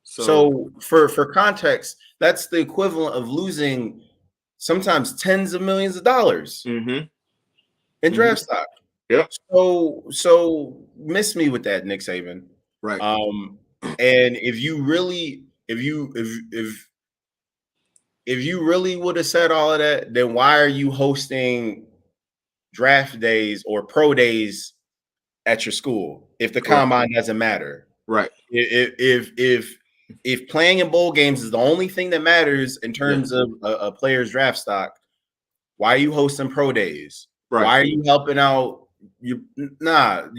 So for context, that's the equivalent of losing sometimes tens of millions of dollars in draft stock. Yeah. So miss me with that, Nick Saban. Right. And if you really would have said all of that, then why are you hosting draft days or pro days at your school if the combine doesn't matter? Right. If playing in bowl games is the only thing that matters in terms of a player's draft stock, why are you hosting pro days? Right. Why are you helping out? You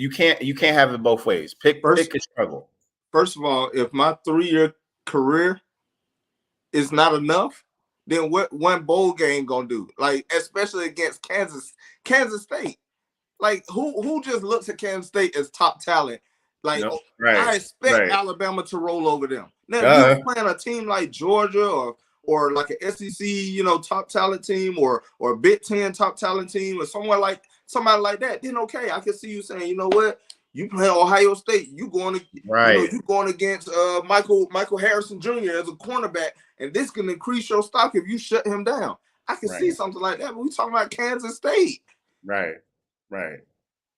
can't have it both ways. Pick a struggle. First of all, if my 3-year career is not enough, then what one bowl game gonna do? Like, especially against Kansas State. Like, who just looks at Kansas State as top talent? Like, I expect Alabama to roll over them. Now, if you're playing a team like Georgia or like an SEC, top talent team, or a Big Ten top talent team, or somebody like that, then okay, I can see you saying, you know what, you play Ohio State, you going against Michael Harrison Jr. as a cornerback, and this can increase your stock if you shut him down. I can see something like that, but we talking about Kansas State. Right.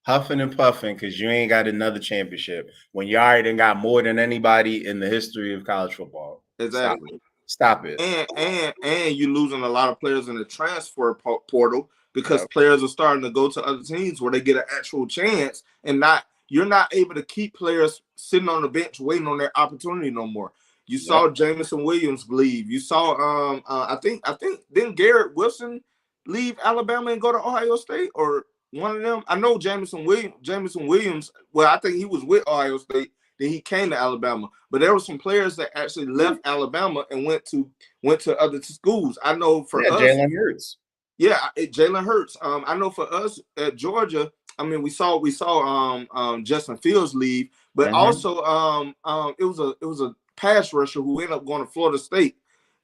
Huffing and puffing because you ain't got another championship when you already got more than anybody in the history of college football. Exactly. Stop it. And you're losing a lot of players in the transfer portal because players are starting to go to other teams where they get an actual chance, and you're not able to keep players sitting on the bench waiting on their opportunity no more. You saw Jameson Williams leave. You saw I think didn't Garrett Wilson leave Alabama and go to Ohio State, or one of them? I know Jameson Williams. Well, I think he was with Ohio State. Then he came to Alabama. But there were some players that actually left Alabama and went to other schools. I know for us, Jalen Hurts. Yeah, Jalen Hurts. I know for us at Georgia, I mean, we saw Justin Fields leave, but also it was a pass rusher who ended up going to Florida State,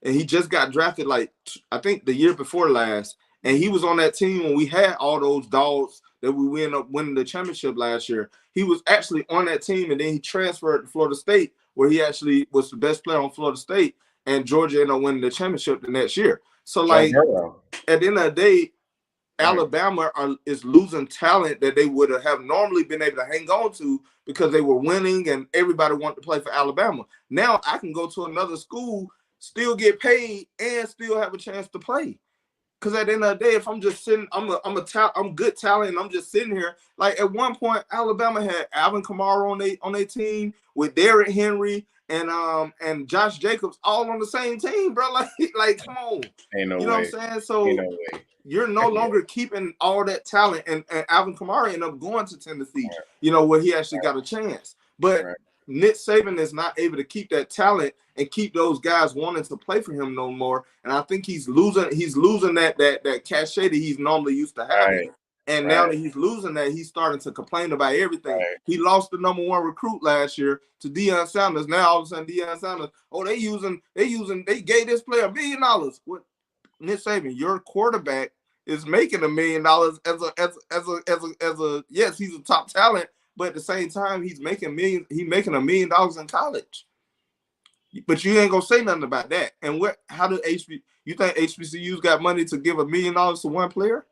and he just got drafted I think the year before last. And he was on that team when we had all those dogs that we ended up winning the championship last year. He was actually on that team, and then he transferred to Florida State, where he actually was the best player on Florida State, and Georgia ended up winning the championship the next year. So, at the end of the day, Alabama is losing talent that they would have normally been able to hang on to because they were winning and everybody wanted to play for Alabama. Now I can go to another school, still get paid, and still have a chance to play. Because at the end of the day, if I'm just sitting, I'm good talent, and I'm just sitting here. Like at one point, Alabama had Alvin Kamara on their team with Derrick Henry and Josh Jacobs all on the same team, bro. Like come on, ain't no way. You know what I'm saying? So you're no longer keeping all that talent, and Alvin Kamara ended up going to Tennessee, where he actually got a chance. But Nick Saban is not able to keep that talent and keep those guys wanting to play for him no more. And I think he's losing that cachet that he's normally used to having. And now that he's losing that, he's starting to complain about everything. He lost the #1 recruit last year to Deion Sanders. Now all of a sudden Deion Sanders, they gave this player $1 million. What, Nick Saban, your quarterback is making $1 million as a yes, he's a top talent, but at the same time he's making $1 million in college. But you ain't gonna say nothing about that. And you think HBCUs got money to give $1 million to one player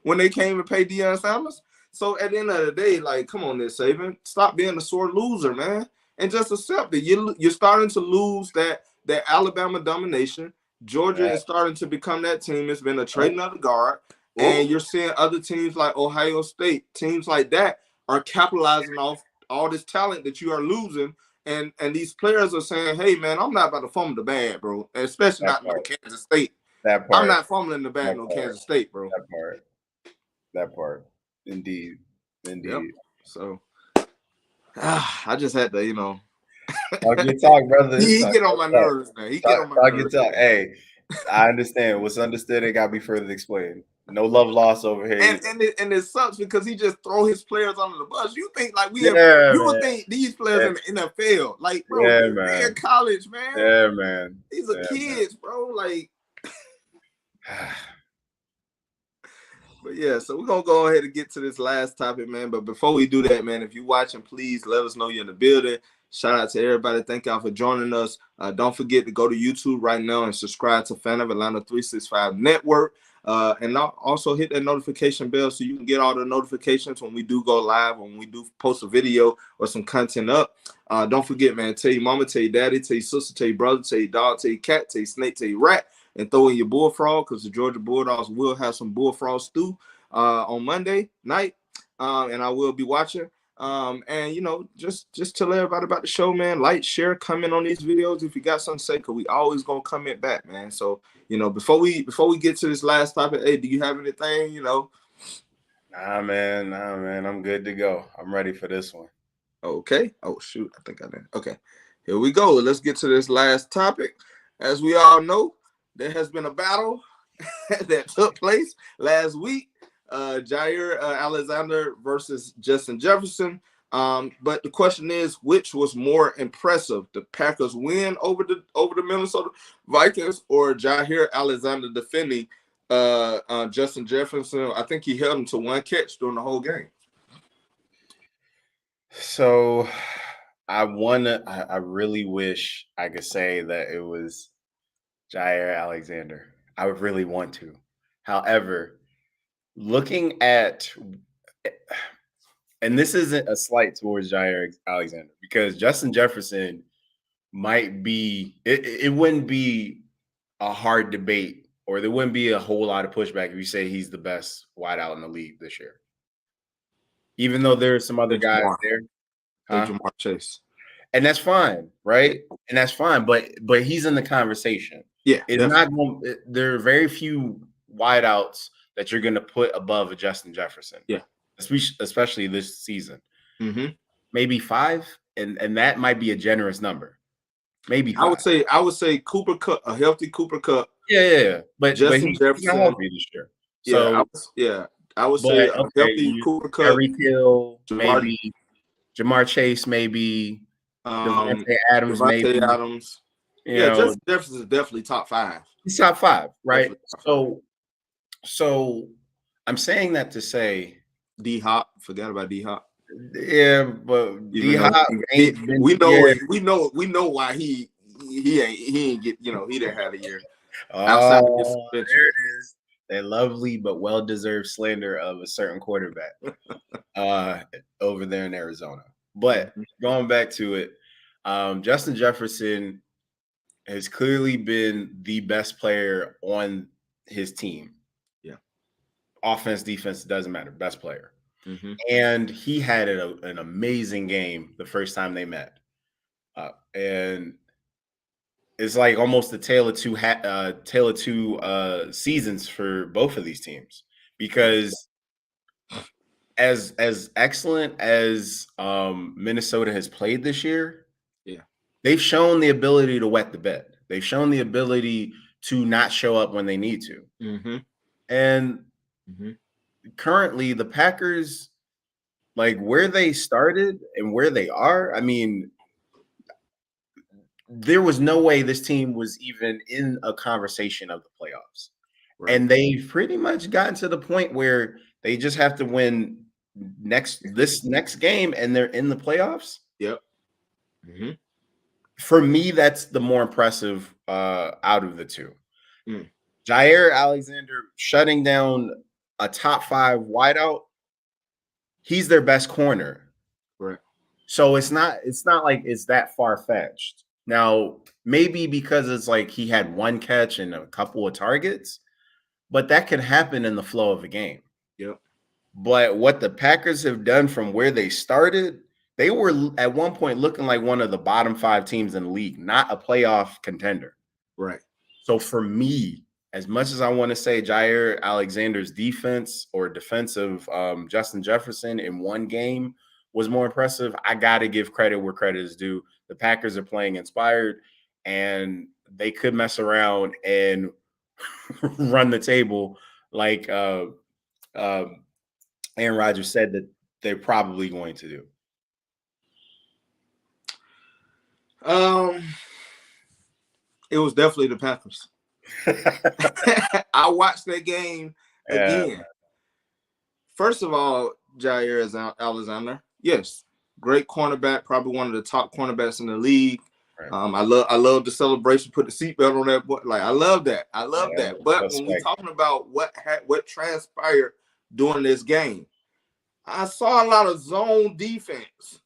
when they came and paid Deion Sanders? So at the end of the day, like, come on, Nick Saban, stop being a sore loser, man, and just accept it. You're starting to lose that Alabama domination. Georgia is starting to become that team. It's been a trading of the guard, and you're seeing other teams like Ohio State, teams like that are capitalizing off all this talent that you are losing. And these players are saying, hey, man, I'm not about to fumble the bag, bro, especially not no Kansas State. I'm not fumbling the bag no Kansas State, bro. That part. Indeed. Yep. So I just had to, Talk your talk, brother. He get on my nerves, man. He get on my nerves. Hey, I understand. What's understood ain't got to be further explained. No love lost over here. And it sucks because he just throw his players under the bus. You think like you would think these players in the NFL, like, bro, they're in college, man. Yeah, man. These are kids, bro. Like, but yeah, so we're gonna go ahead and get to this last topic, man. But before we do that, man, if you're watching, please let us know you're in the building. Shout out to everybody. Thank y'all for joining us. Don't forget to go to YouTube right now and subscribe to Fan of Atlanta 365 Network. And also hit that notification bell so you can get all the notifications when we do go live, when we do post a video or some content up. Don't forget, man, tell your mama, tell your daddy, tell your sister, tell your brother, tell your dog, tell your cat, tell your snake, tell your rat, and throw in your bullfrog, because the Georgia Bulldogs will have some bullfrog stew on Monday night. And I will be watching. And just tell everybody about the show, man. Like, share, comment on these videos if you got something to say, because we always gonna comment back, man. So before we get to this last topic, hey, do you have anything? Nah, man, I'm good to go. I'm ready for this one. Okay. Oh shoot, I think I did. Okay, here we go. Let's get to this last topic. As we all know, there has been a battle that took place last week. Jaire Alexander versus Justin Jefferson. But the question is, which was more impressive, the Packers win over the Minnesota Vikings or Jaire Alexander defending Justin Jefferson? I think he held him to one catch during the whole game. So I really wish I could say that it was Jaire Alexander. I would really want to. However, looking at, and this isn't a slight towards Jaire Alexander, because Justin Jefferson might be, it wouldn't be a hard debate, or there wouldn't be a whole lot of pushback if you say he's the best wideout in the league this year. Even though there are some other guys there. Jamar Chase. And that's fine, right? And that's fine, but he's in the conversation. Yeah, it's not going. There are very few wideouts that you're going to put above a Justin Jefferson. Yeah, especially this season. Mm-hmm. Maybe 5, and that might be a generous number. Maybe 5. I would say Cooper Kupp, a healthy Cooper Kupp. Yeah. But Justin Jefferson healthy this year. So I would say a healthy Cooper Kupp. Hill, maybe Jamar Chase, maybe Devontae Adams, maybe. Adams. Justin Jefferson is definitely top 5. He's top 5, right? So I'm saying that to say D-Hop. Forgot about D-Hop. Yeah, but D-Hop, we know why he ain't get, he didn't have a year. Outside of his suspension. There it is. A lovely but well-deserved slander of a certain quarterback over there in Arizona. But going back to it, Justin Jefferson has clearly been the best player on his team. Yeah. Offense, defense, doesn't matter. Best player. Mm-hmm. And he had an amazing game the first time they met. And it's like almost a tale of two seasons for both of these teams, because as excellent as Minnesota has played this year, they've shown the ability to wet the bed. They've shown the ability to not show up when they need to. Mm-hmm. And currently, the Packers, like where they started and where they are, I mean, there was no way this team was even in a conversation of the playoffs. Right. And they've pretty much gotten to the point where they just have to win this next game and they're in the playoffs. Yep. Mm-hmm. For me, that's the more impressive out of the two. Jaire Alexander shutting down a top 5 wideout. He's their best corner. Right. So it's not like it's that far-fetched. Now, maybe because it's like he had one catch and a couple of targets, but that could happen in the flow of a game. Yep. But what the Packers have done from where they started, they were at one point looking like one of the bottom 5 teams in the league, not a playoff contender. Right. So for me, as much as I want to say Jaire Alexander's defense or defense of Justin Jefferson in one game was more impressive, I got to give credit where credit is due. The Packers are playing inspired, and they could mess around and run the table like Aaron Rodgers said that they're probably going to do. It was definitely the Packers. I watched that game again. First of all, Jaire Alexander, yes, great cornerback, probably one of the top cornerbacks in the league. Right. I love the celebration. Put the seatbelt on that boy. Like I love that. But when we're talking about what transpired during this game, I saw a lot of zone defense.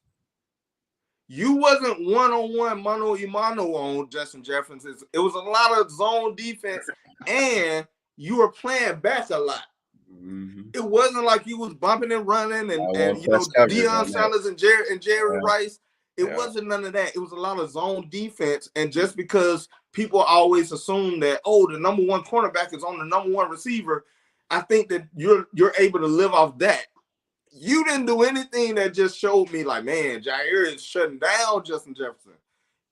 You wasn't one-on-one, mano-a-mano on Justin Jefferson. It was a lot of zone defense, and you were playing back a lot. Mm-hmm. It wasn't like you was bumping and running and Deion Sanders and Jerry Rice. It wasn't none of that. It was a lot of zone defense, and just because people always assume that, the number 1 cornerback is on the number 1 receiver, I think that you're able to live off that. You didn't do anything that just showed me like, man, Jaire is shutting down Justin Jefferson.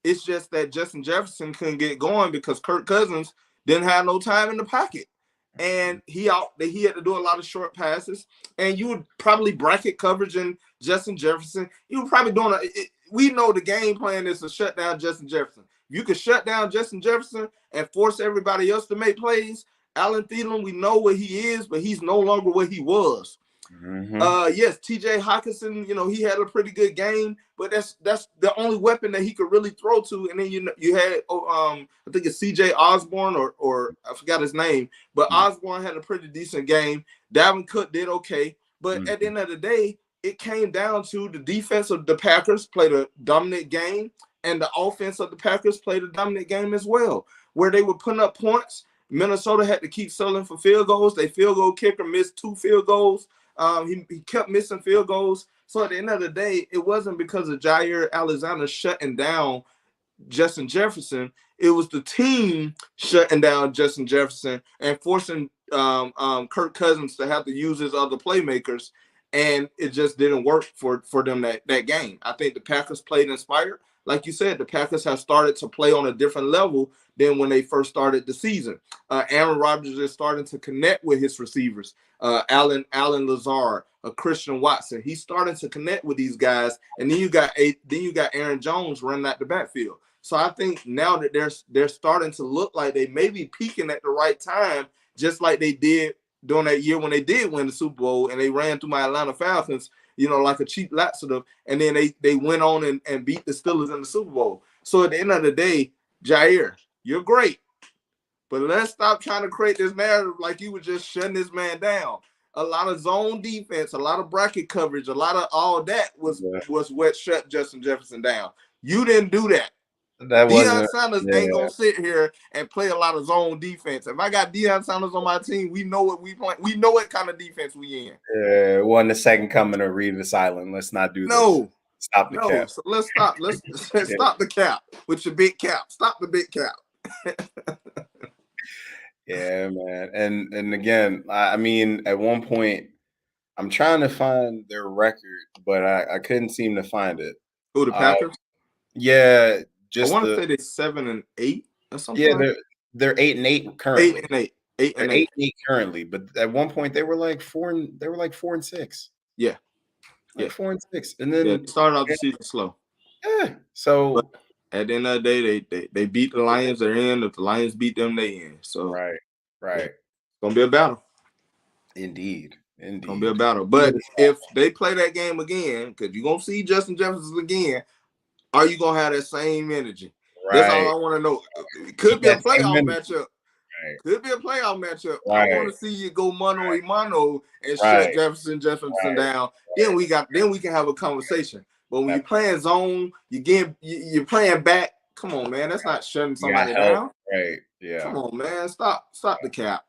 It's just that Justin Jefferson couldn't get going because Kirk Cousins didn't have no time in the pocket. and he had to do a lot of short passes, and you would probably bracket coverage in Justin Jefferson. You were probably doing we know the game plan is to shut down Justin Jefferson. If you could shut down Justin Jefferson and force everybody else to make plays, Allen Thielen, we know what he is, but he's no longer what he was. Yes, TJ Hawkinson, he had a pretty good game, but that's the only weapon that he could really throw to. And then you had I think it's CJ Osborne or I forgot his name, but Osborne had a pretty decent game. Dalvin Cook did okay, but at the end of the day, it came down to the defense of the Packers played a dominant game, and the offense of the Packers played a dominant game as well, where they were putting up points. Minnesota had to keep settling for field goals. Their field goal kicker missed 2 field goals. He kept missing field goals. So at the end of the day, it wasn't because of Jaire Alexander shutting down Justin Jefferson. It was the team shutting down Justin Jefferson and forcing Kirk Cousins to have to use his other playmakers. And it just didn't work for them that game. I think the Packers played inspired. Like you said, the Packers have started to play on a different level than when they first started the season. Aaron Rodgers is starting to connect with his receivers. Allen Lazard, Christian Watson. He's starting to connect with these guys, and then you got Aaron Jones running out the backfield. So I think now that they're starting to look like they may be peaking at the right time, just like they did during that year when they did win the Super Bowl and they ran through my Atlanta Falcons, like a cheap laxative, and then they went on and beat the Steelers in the Super Bowl. So at the end of the day, Jaire, you're great, but let's stop trying to create this narrative like you were just shutting this man down. A lot of zone defense, a lot of bracket coverage, a lot of all that was what shut Justin Jefferson down. You didn't do that. Deion Sanders ain't gonna sit here and play a lot of zone defense. If I got Deion Sanders on my team, we know what we play. We know what kind of defense we in. Yeah, wasn't the second coming of Revis Island. Let's not do this. Stop the cap. So let's stop. Let's stop the cap with your big cap. Stop the big cap. Yeah, man. And again, I mean, at one point, I'm trying to find their record, but I couldn't seem to find it. Who, the Packers? Yeah. I want to say they're 7-8 or something. Yeah, they're 8-8 currently. 8-8 currently, but at one point they were like 4-6. Yeah, 4-6, and then they started off the season slow. Yeah, so but at the end of the day, they beat the Lions. They're in. If the Lions beat them, they in. So right, it's gonna be a battle. Indeed. It's gonna be a battle. But if they play that game again, because you're gonna see Justin Jefferson again. Are you gonna have that same energy? Right. That's all I want to know. It could be a playoff matchup. Right. Could be a playoff matchup. Right. I want to see you go mano a mano and shut Jefferson down. Then we can have a conversation. But when you're playing zone, you're playing back. Come on, man. That's not shutting somebody down. Right. Yeah. Come on, man. Stop the cap.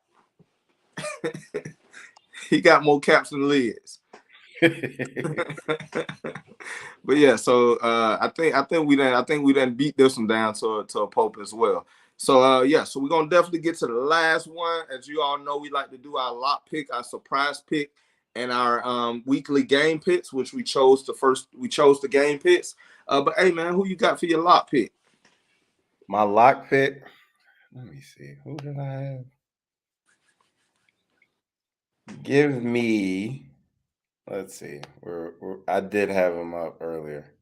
He got more caps than lids. But yeah, so I think we done beat this one down to a pulp as well. So so we're gonna definitely get to the last one. As you all know, we like to do our lock pick, our surprise pick, and our weekly game picks, which we chose the game picks. But hey man, who you got for your lock pick? My lock pick. Let me see. Who did I have? Give me. Let's see. I did have him up earlier.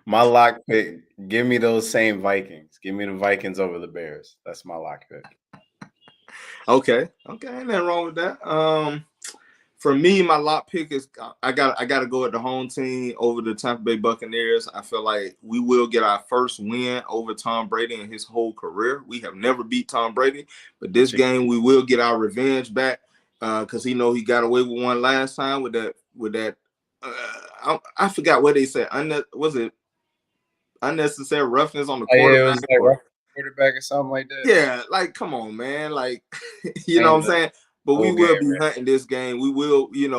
My lock pick. Give me those same Vikings. Give me the Vikings over the Bears. That's my lock pick. Okay. Ain't nothing wrong with that. For me, my lock pick is I got to go with the home team over the Tampa Bay Buccaneers. I feel like we will get our first win over Tom Brady in his whole career. We have never beat Tom Brady, but this game we will get our revenge back. Because he got away with one last time with that. I forgot what they said. Was it unnecessary roughness on the quarterback? Yeah, it was like quarterback or something like that. Yeah, like come on, man. Like you know what I'm saying? But we will be hunting this game. We will, even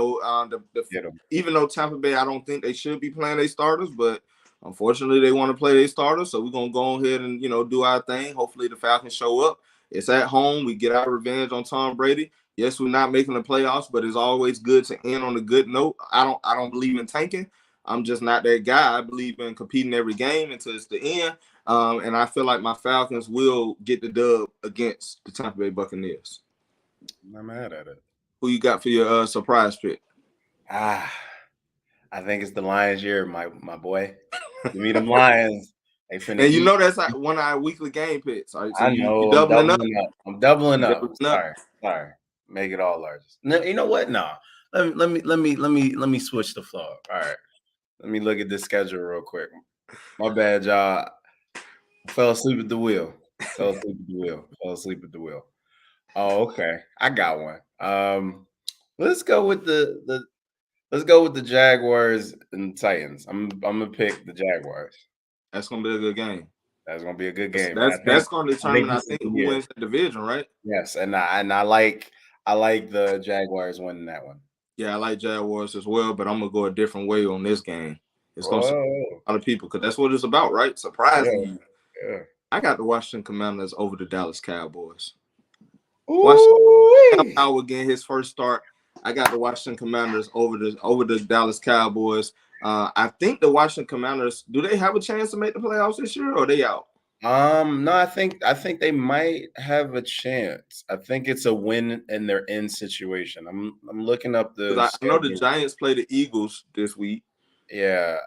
though Tampa Bay, I don't think they should be playing their starters, but unfortunately they want to play their starters. So we're gonna go ahead and do our thing. Hopefully the Falcons show up. It's at home. We get our revenge on Tom Brady. Yes, we're not making the playoffs, but it's always good to end on a good note. I don't believe in tanking. I'm just not that guy. I believe in competing every game until it's the end. And I feel like my Falcons will get the dub against the Tampa Bay Buccaneers. I'm not mad at it. Who you got for your surprise pick? I think it's the Lions year, my boy. Give me them Lions. And you know that's like one of our weekly game picks. All right, so I you know. doubling up. I'm doubling up. Doubling Sorry. Make it all large. No, you know what? No. Let me switch the flow. All right. Let me look at this schedule real quick. My bad, y'all. Fell asleep at the wheel. Fell asleep at the wheel. Oh, okay. I got one. Let's go with the Jaguars and Titans. I'm gonna pick the Jaguars. That's gonna be a good game. That's gonna be a good game. That's gonna determine, I think, who year. wins the division, right? Yes, and I like the Jaguars winning that one. Yeah, I like Jaguars as well, but I'm gonna go a different way on this game. It's gonna surprise a lot of people because that's what it's about, right? Surprising you. Yeah. I got the Washington Commanders over the Dallas Cowboys. Washington Howard getting his first start. I got the Washington Commanders over the Dallas Cowboys. I think the Washington Commanders, do they have a chance to make the playoffs this year, or are they out? No, I think they might have a chance. I think it's a win in their in situation. I'm looking up I know the Giants play the Eagles this week. Yeah.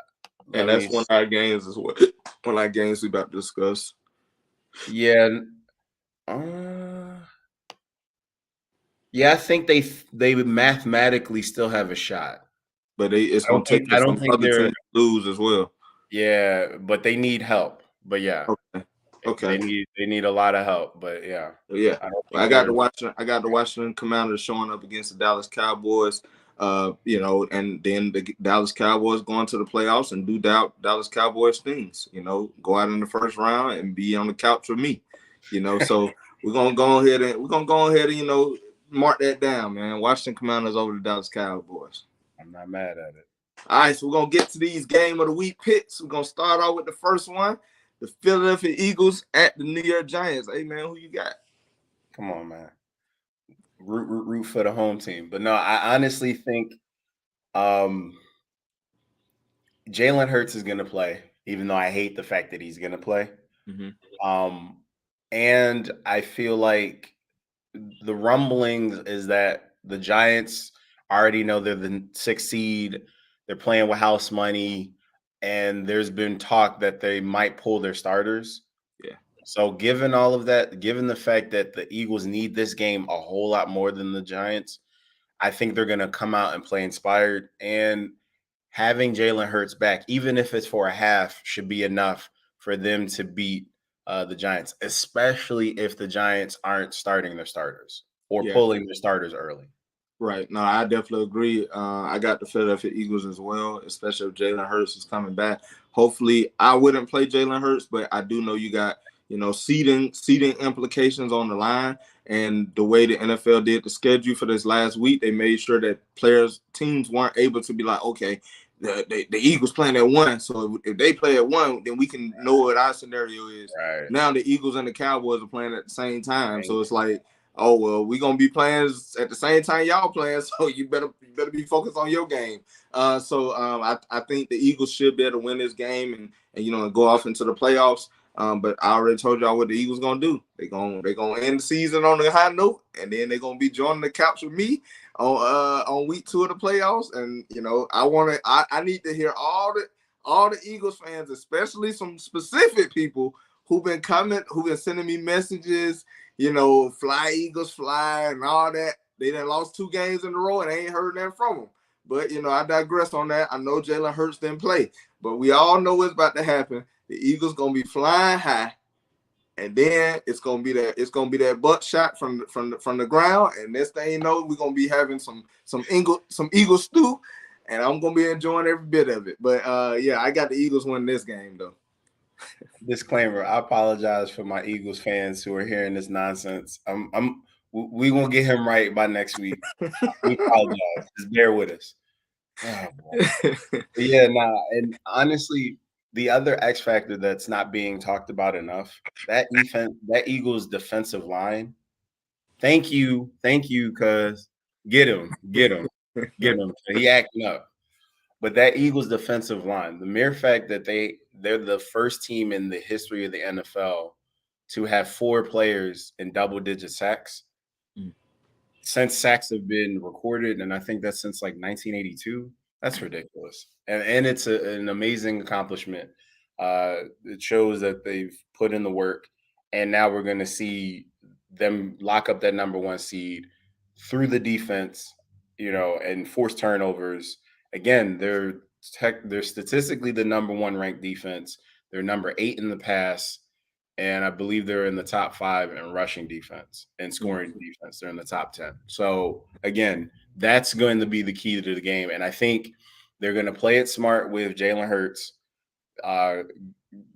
And that's one of our games as well. One of our games we about to discuss. Yeah. Yeah, I think they would mathematically still have a shot. But it's gonna take some other teams to lose as well. Yeah, but they need help. But yeah. Okay. They need a lot of help, but yeah. Yeah. I got the Washington Commanders showing up against the Dallas Cowboys. And then the Dallas Cowboys going to the playoffs and do Dallas Cowboys things. Go out in the first round and be on the couch with me. So we're gonna go ahead and mark that down, man. Washington Commanders over the Dallas Cowboys. I'm not mad at it. All right, so we're going to get to these game of the week picks. We're going to start off with the first one, the Philadelphia Eagles at the New York Giants. Hey, man, who you got? Come on, man. Root for the home team. But no, I honestly think Jalen Hurts is going to play, even though I hate the fact that he's going to play. Mm-hmm. And I feel like the rumblings is that the Giants already know they're the 6th seed. They're playing with house money, and there's been talk that they might pull their starters. Yeah. So given all of that, given the fact that the Eagles need this game a whole lot more than the Giants, I think they're going to come out and play inspired. And having Jalen Hurts back, even if it's for a half, should be enough for them to beat the Giants, especially if the Giants aren't starting their starters or pulling their starters early. Right. No, I definitely agree. I got the Philadelphia Eagles as well, especially if Jalen Hurts is coming back. Hopefully, I wouldn't play Jalen Hurts, but I do know you got, seeding implications on the line. And the way the NFL did the schedule for this last week, they made sure that teams weren't able to be like, okay, the Eagles playing at 1. So if they play at 1, then we can know what our scenario is. Right. Now the Eagles and the Cowboys are playing at the same time. So it's like, oh, well, we're going to be playing at the same time y'all playing, so you better be focused on your game. I think the Eagles should be able to win this game and go off into the playoffs. But I already told y'all what the Eagles going to do. They're going to end the season on a high note, and then they're going to be joining the couch with me on week 2 of the playoffs. And, I need to hear all the Eagles fans, especially some specific people who've been sending me messages, fly Eagles fly and all that. They done lost 2 games in a row and I ain't heard nothing from them. But, I digress on that. I know Jalen Hurts didn't play, but we all know what's about to happen. The Eagles going to be flying high, and then it's going to be that butt shot from the ground, and next thing you know, we're going to be having some Eagle stew, and I'm going to be enjoying every bit of it. But, I got the Eagles winning this game, though. Disclaimer: I apologize for my Eagles fans who are hearing this nonsense. We gonna get him right by next week. We apologize. Just bear with us. Oh, and honestly, the other X factor that's not being talked about enough, that Eagles defensive line. Thank you, cuz get him. He acting up. But that Eagles defensive line, the mere fact that they're the first team in the history of the NFL to have 4 players in double-digit sacks since sacks have been recorded, and I think that's since like 1982. That's ridiculous, and it's an amazing accomplishment. It shows that they've put in the work, and now we're going to see them lock up that number 1 seed through the defense, and force turnovers. Again, they're statistically the number 1 ranked defense. They're number 8 in the pass. And I believe they're in the top 5 in rushing defense and scoring defense. They're in the top 10. So, again, that's going to be the key to the game. And I think they're going to play it smart with Jalen Hurts,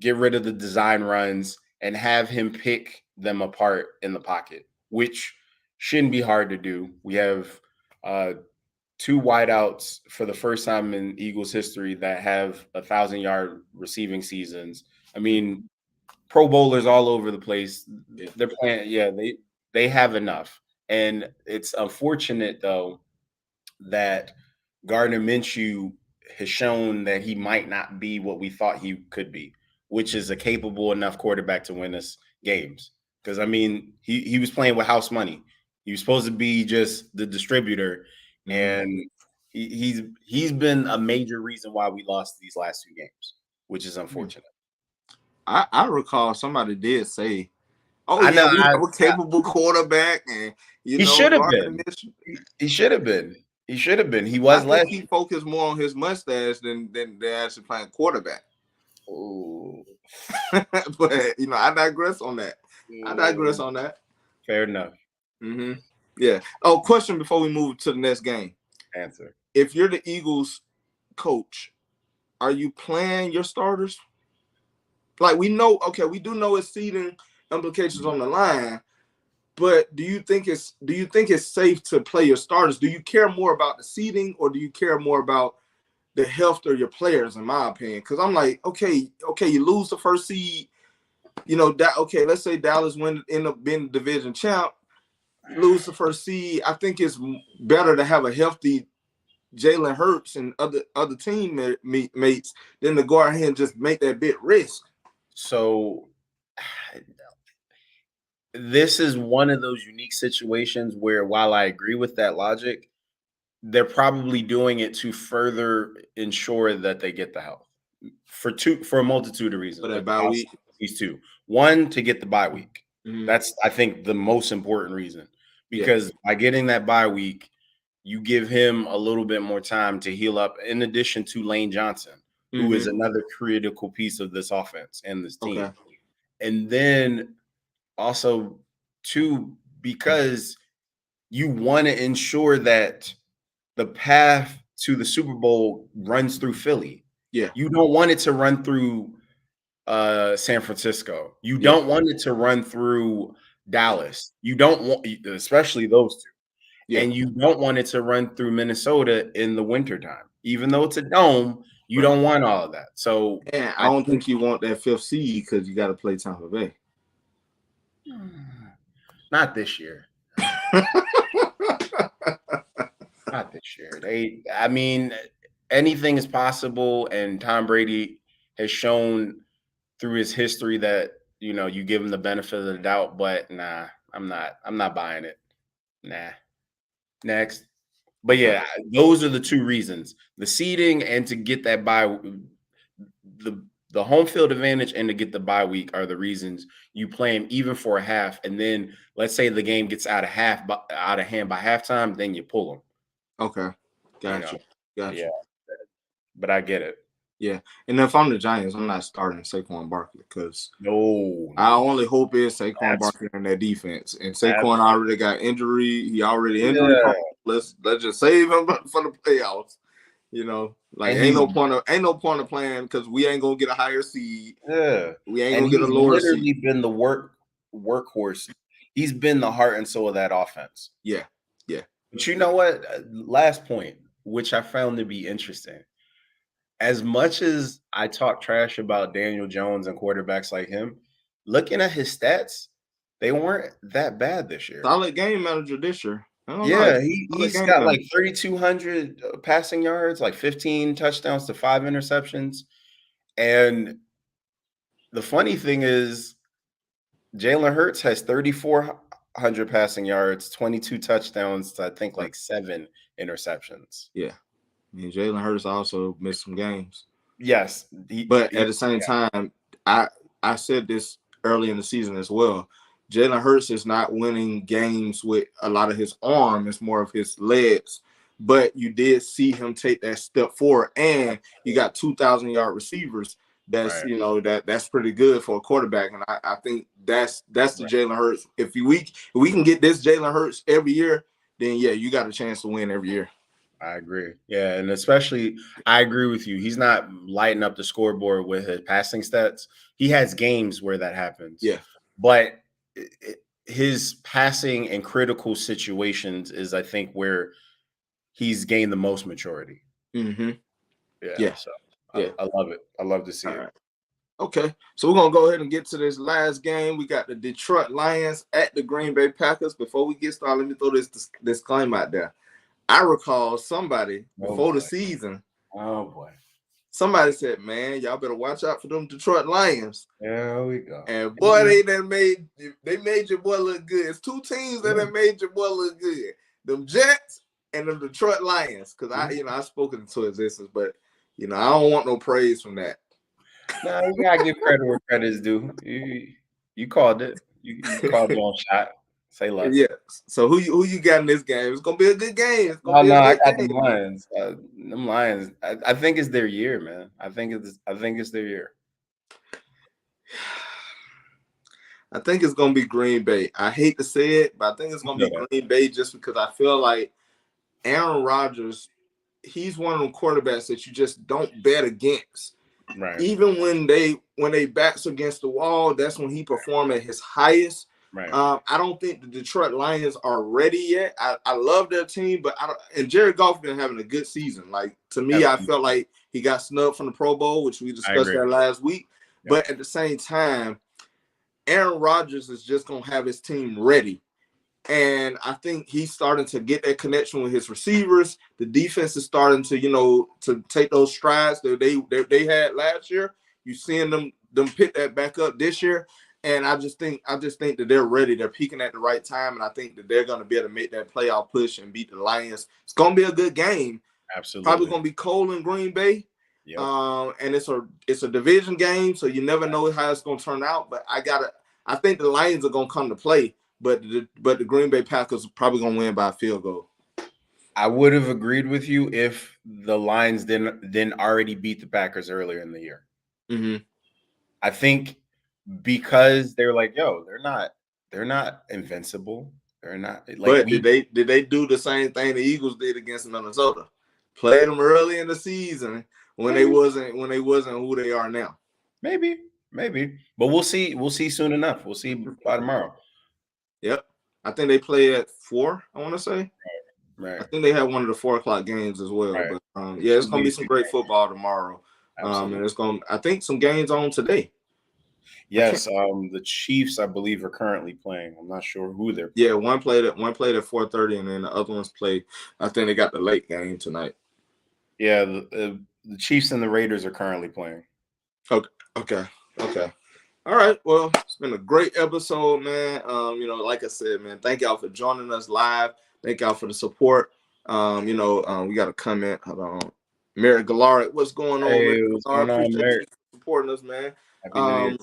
get rid of the design runs, and have him pick them apart in the pocket, which shouldn't be hard to do. We have 2 wideouts for the first time in Eagles history that have 1,000-yard receiving seasons. I mean, Pro Bowlers all over the place. They're playing, they have enough. And it's unfortunate, though, that Gardner Minshew has shown that he might not be what we thought he could be, which is a capable enough quarterback to win us games. Because, I mean, he was playing with house money. He was supposed to be just the distributor, and he's been a major reason why we lost these last 2 games, which is unfortunate. I recall somebody did say, "Oh, we have a capable quarterback," and he should have been. He should have been. He should have been. He was last. He focused more on his mustache than actually playing quarterback. Oh, but I digress on that. Fair enough. Yeah. Oh, question before we move to the next game. Answer. If you're the Eagles coach, are you playing your starters? Like we do know it's seeding implications on the line, but do you think it's safe to play your starters? Do you care more about the seeding or do you care more about the health of your players? In my opinion, because I'm like, okay, you lose the first seed, let's say Dallas end up being the division champ, lose the first seed. I think it's better to have a healthy Jalen Hurts and other teammates than to go ahead and just make that big risk. So this is one of those unique situations where, while I agree with that logic, they're probably doing it to further ensure that they get the health for a multitude of reasons. For that bye week, these 2. 1, to get the bye week. That's, I think, the most important reason, because by getting that bye week, you give him a little bit more time to heal up. In addition to Lane Johnson, who is another critical piece of this offense and this team. Okay. And then also, 2, because you want to ensure that the path to the Super Bowl runs through Philly. Yeah. You don't want it to run through San Francisco. You don't want it to run through Dallas. You don't want, especially those 2. Yeah. And you don't want it to run through Minnesota in the wintertime. Even though it's a dome, you don't want all of that. So I don't think you want that 5th seed because you got to play Tampa Bay. Not this year. Not this year. I mean, anything is possible, and Tom Brady has shown through his history that you give him the benefit of the doubt. But nah, I'm not buying it. Nah. Next. But yeah, those are the 2 reasons: the seeding and to get that bye, the home field advantage, and to get the bye week are the reasons you play him even for a half. And then let's say the game gets out of hand by halftime, then you pull him. Okay, gotcha. Yeah, but I get it. Yeah, and if I'm the Giants, I'm not starting Saquon Barkley because no, I only hope it's Saquon Barkley in that defense. And Saquon already got injury; he already injury. Yeah. Let's just save him for the playoffs. Ain't no point of playing because we ain't gonna get a higher seed. Yeah, we ain't gonna get a lower seed. He's literally been the workhorse. He's been the heart and soul of that offense. Yeah. But you know what? Last point, which I found to be interesting. As much as I talk trash about Daniel Jones and quarterbacks like him, looking at his stats, they weren't that bad this year. Solid game manager this year. I don't know. Yeah, Solid he's game got plan. like 3,200 passing yards, like 15 touchdowns to 5 interceptions. And the funny thing is, Jalen Hurts has 3,400 passing yards, 22 touchdowns to I think Right. like 7 interceptions. Yeah. I mean, Jalen Hurts also missed some games. Yes, But at the same time, I I said this early in the season as well. Jalen Hurts is not winning games with a lot of his arm. It's more of his legs. But you did see him take that step forward, and you got 2,000-yard receivers. That's right, that's pretty good for a quarterback, and I think that's the right. Jalen Hurts. If we can get this Jalen Hurts every year, then yeah, you got a chance to win every year. I agree. Yeah, and especially I agree with you. He's not lighting up the scoreboard with his passing stats. He has games where that happens, Yeah. but his passing in critical situations is, I think, where he's gained the most maturity. Mm-hmm. Yeah, Yeah. so Yeah. I love it. I love to see All it. right. Okay, so we're gonna go ahead and get to this last game. We got the Detroit Lions at the Green Bay Packers. Before we get started, let me throw this disclaimer out there. I recall somebody Oh before the boy. season, Oh boy. somebody said, "Man, y'all better watch out for them Detroit Lions." There we go. And boy, they made your boy look good. It's two teams that have made your boy look good: them Jets and them Detroit Lions. Because I spoke it into existence, but I don't want no praise from that. No, you gotta give credit where credit is due. You called it. You called your own shot. Say less. Yeah. So who you got in this game? It's gonna be a good game. It's gonna No, be a no, I good got them game. Lions. Them Lions. I think it's their year, man. I think it's their year. I think it's gonna be Green Bay. I hate to say it, but I think it's gonna be Green Bay just because I feel like Aaron Rodgers, he's one of them quarterbacks that you just don't bet against. Right. Even when they backs against the wall, that's when he performed at his highest. Right. I don't think the Detroit Lions are ready yet. I love their team, but I don't. And Jared Goff been having a good season. Like, to me, I felt like he got snubbed from the Pro Bowl, which we discussed that last week. Yep. But at the same time, Aaron Rodgers is just gonna have his team ready. And I think he's starting to get that connection with his receivers. The defense is starting to take those strides that they had last year. You seeing them pick that back up this year. And I just think that they're ready. They're peaking at the right time, and I think that they're going to be able to make that playoff push and beat the Lions. It's going to be a good game. Absolutely. Probably going to be cold in Green Bay. Yep. And it's a division game, so you never know how it's going to turn out. But I think the Lions are going to come to play. But the Green Bay Packers are probably going to win by a field goal. I would have agreed with you if the Lions didn't already beat the Packers earlier in the year. Mm-hmm. I think because they're like, yo, they're not invincible. They're not. Like, but did they do the same thing the Eagles did against Minnesota? Played them early in the season when they wasn't who they are now. Maybe, but we'll see. We'll see soon enough. We'll see by tomorrow. Yep, I think they play at 4. I want to say. Right. I think they have one of the 4:00 games as well. Right. But yeah, it's gonna be some great football tomorrow. And it's gonna. I think some games on today. Yes, the Chiefs, I believe, are currently playing. I'm not sure who they're playing. Yeah, one played at 4:30, and then the other ones played. I think they got the late game tonight. Yeah, the Chiefs and the Raiders are currently playing. Okay. All right. Well, it's been a great episode, man. Like I said, man, thank y'all for joining us live. Thank y'all for the support. We got a comment. Hold on. Merrick Gallard, what's going on, Hey, man? what's going on, Merrick? Supporting us, man. Happy New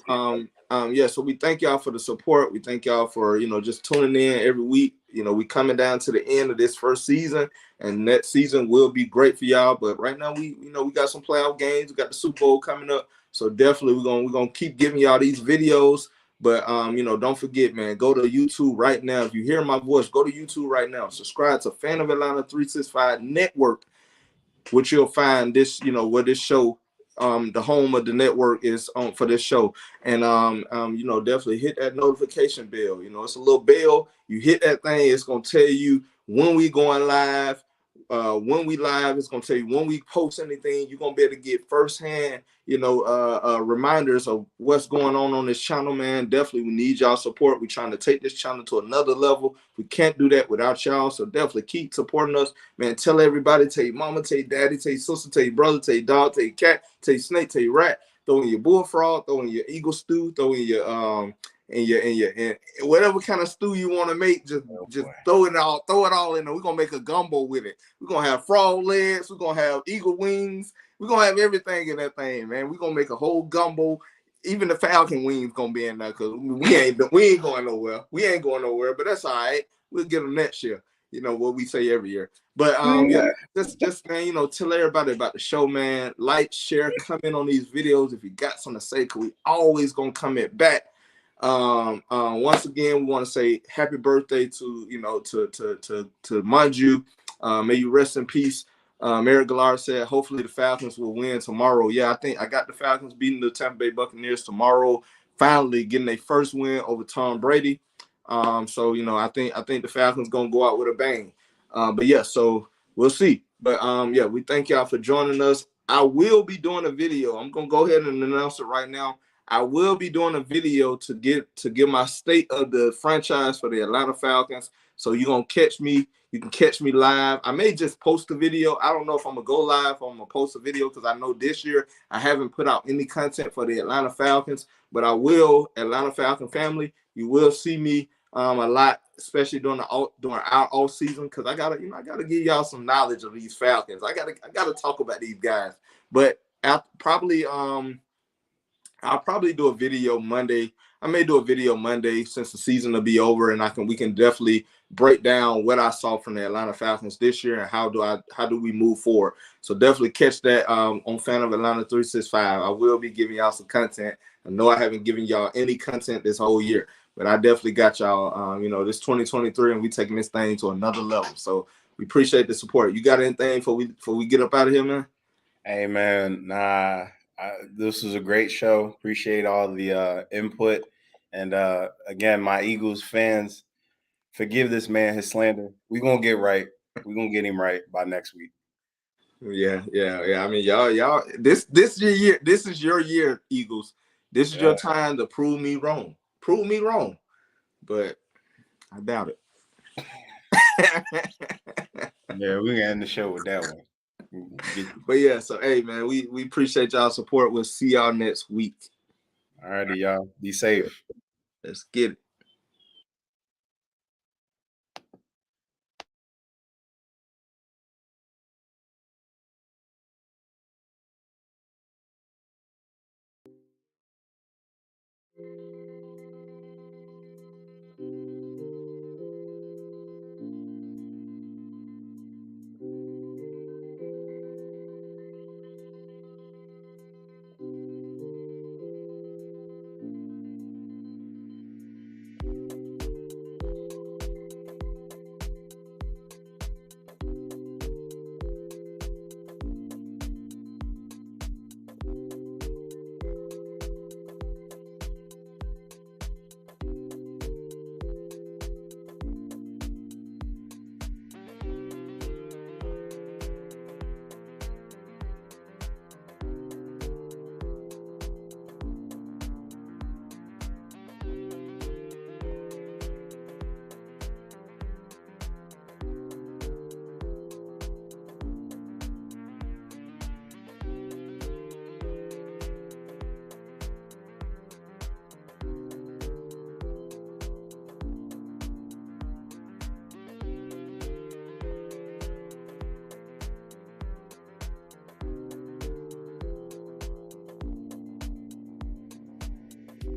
Year. Yeah, so we thank y'all for the support. We thank y'all for, just tuning in every week. We coming down to the end of this first season, and next season will be great for y'all. But right now we got some playoff games. We got the Super Bowl coming up. So definitely we're gonna keep giving y'all these videos. But don't forget, man, go to YouTube right now. If you hear my voice, go to YouTube right now. Subscribe to Fan of Atlanta 365 Network, which you'll find this, where this show, the home of the network is on for this show. And definitely hit that notification bell. It's a little bell. You hit that thing, it's gonna tell you when we going live, when we live. It's gonna tell you when we post anything. You're gonna be able to get firsthand, reminders of what's going on this channel, man. Definitely, we need y'all support. We're trying to take this channel to another level. We can't do that without y'all. So definitely keep supporting us, man. Tell everybody, tell your mama, tell your daddy, tell your sister, tell your brother, tell your dog, tell your cat, tell your snake, tell your rat. Throw in your bullfrog, throw in your eagle stew, throw in your and whatever kind of stew you want to make, just throw it all in there. We're gonna make a gumbo with it. We're gonna have frog legs, we're gonna have eagle wings, we're gonna have everything in that thing, man. We're gonna make a whole gumbo. Even the falcon wings gonna be in there because we ain't going nowhere. We ain't going nowhere, but that's all right. We'll get them next year. You know what we say every year. But just man, tell everybody about the show, man. Like, share, comment on these videos if you got something to say, because we always gonna comment back. Once again, we want to say happy birthday to Manju. May you rest in peace. Eric Gallard said hopefully the Falcons will win tomorrow. Yeah, I think I got the Falcons beating the Tampa Bay Buccaneers tomorrow, finally getting their first win over Tom Brady. So I think the Falcons gonna go out with a bang. But yeah, so we'll see. But yeah, we thank y'all for joining us. I will be doing a video. I'm gonna go ahead and announce it right now. I will be doing a video to give my state of the franchise for the Atlanta Falcons. So you're gonna catch me. You can catch me live. I may just post a video. I don't know if I'm gonna go live or I'm gonna post a video, because I know this year I haven't put out any content for the Atlanta Falcons, but I will. Atlanta Falcon family, you will see me a lot, especially during our off season, because I gotta give y'all some knowledge of these Falcons. I gotta talk about these guys. But I'll probably do a video Monday. I may do a video Monday since the season will be over, and we can definitely break down what I saw from the Atlanta Falcons this year and how do we move forward. So definitely catch that on Fan of Atlanta 365. I will be giving y'all some content. I know I haven't given y'all any content this whole year, but I definitely got y'all. This 2023, and we taking this thing to another level. So we appreciate the support. You got anything before we get up out of here, man? Hey, man, this was a great show. Appreciate all the input. And again, my Eagles fans, forgive this man his slander. We're going to get right. We're going to get him right by next week. Yeah. I mean, y'all, this is your year. This is your year, Eagles. This is your time to prove me wrong. Prove me wrong. But I doubt it. Yeah, we're going to end the show with that one. But yeah, so hey, man, we appreciate y'all support. We'll see y'all next week. All righty, y'all. Be safe. Let's get it.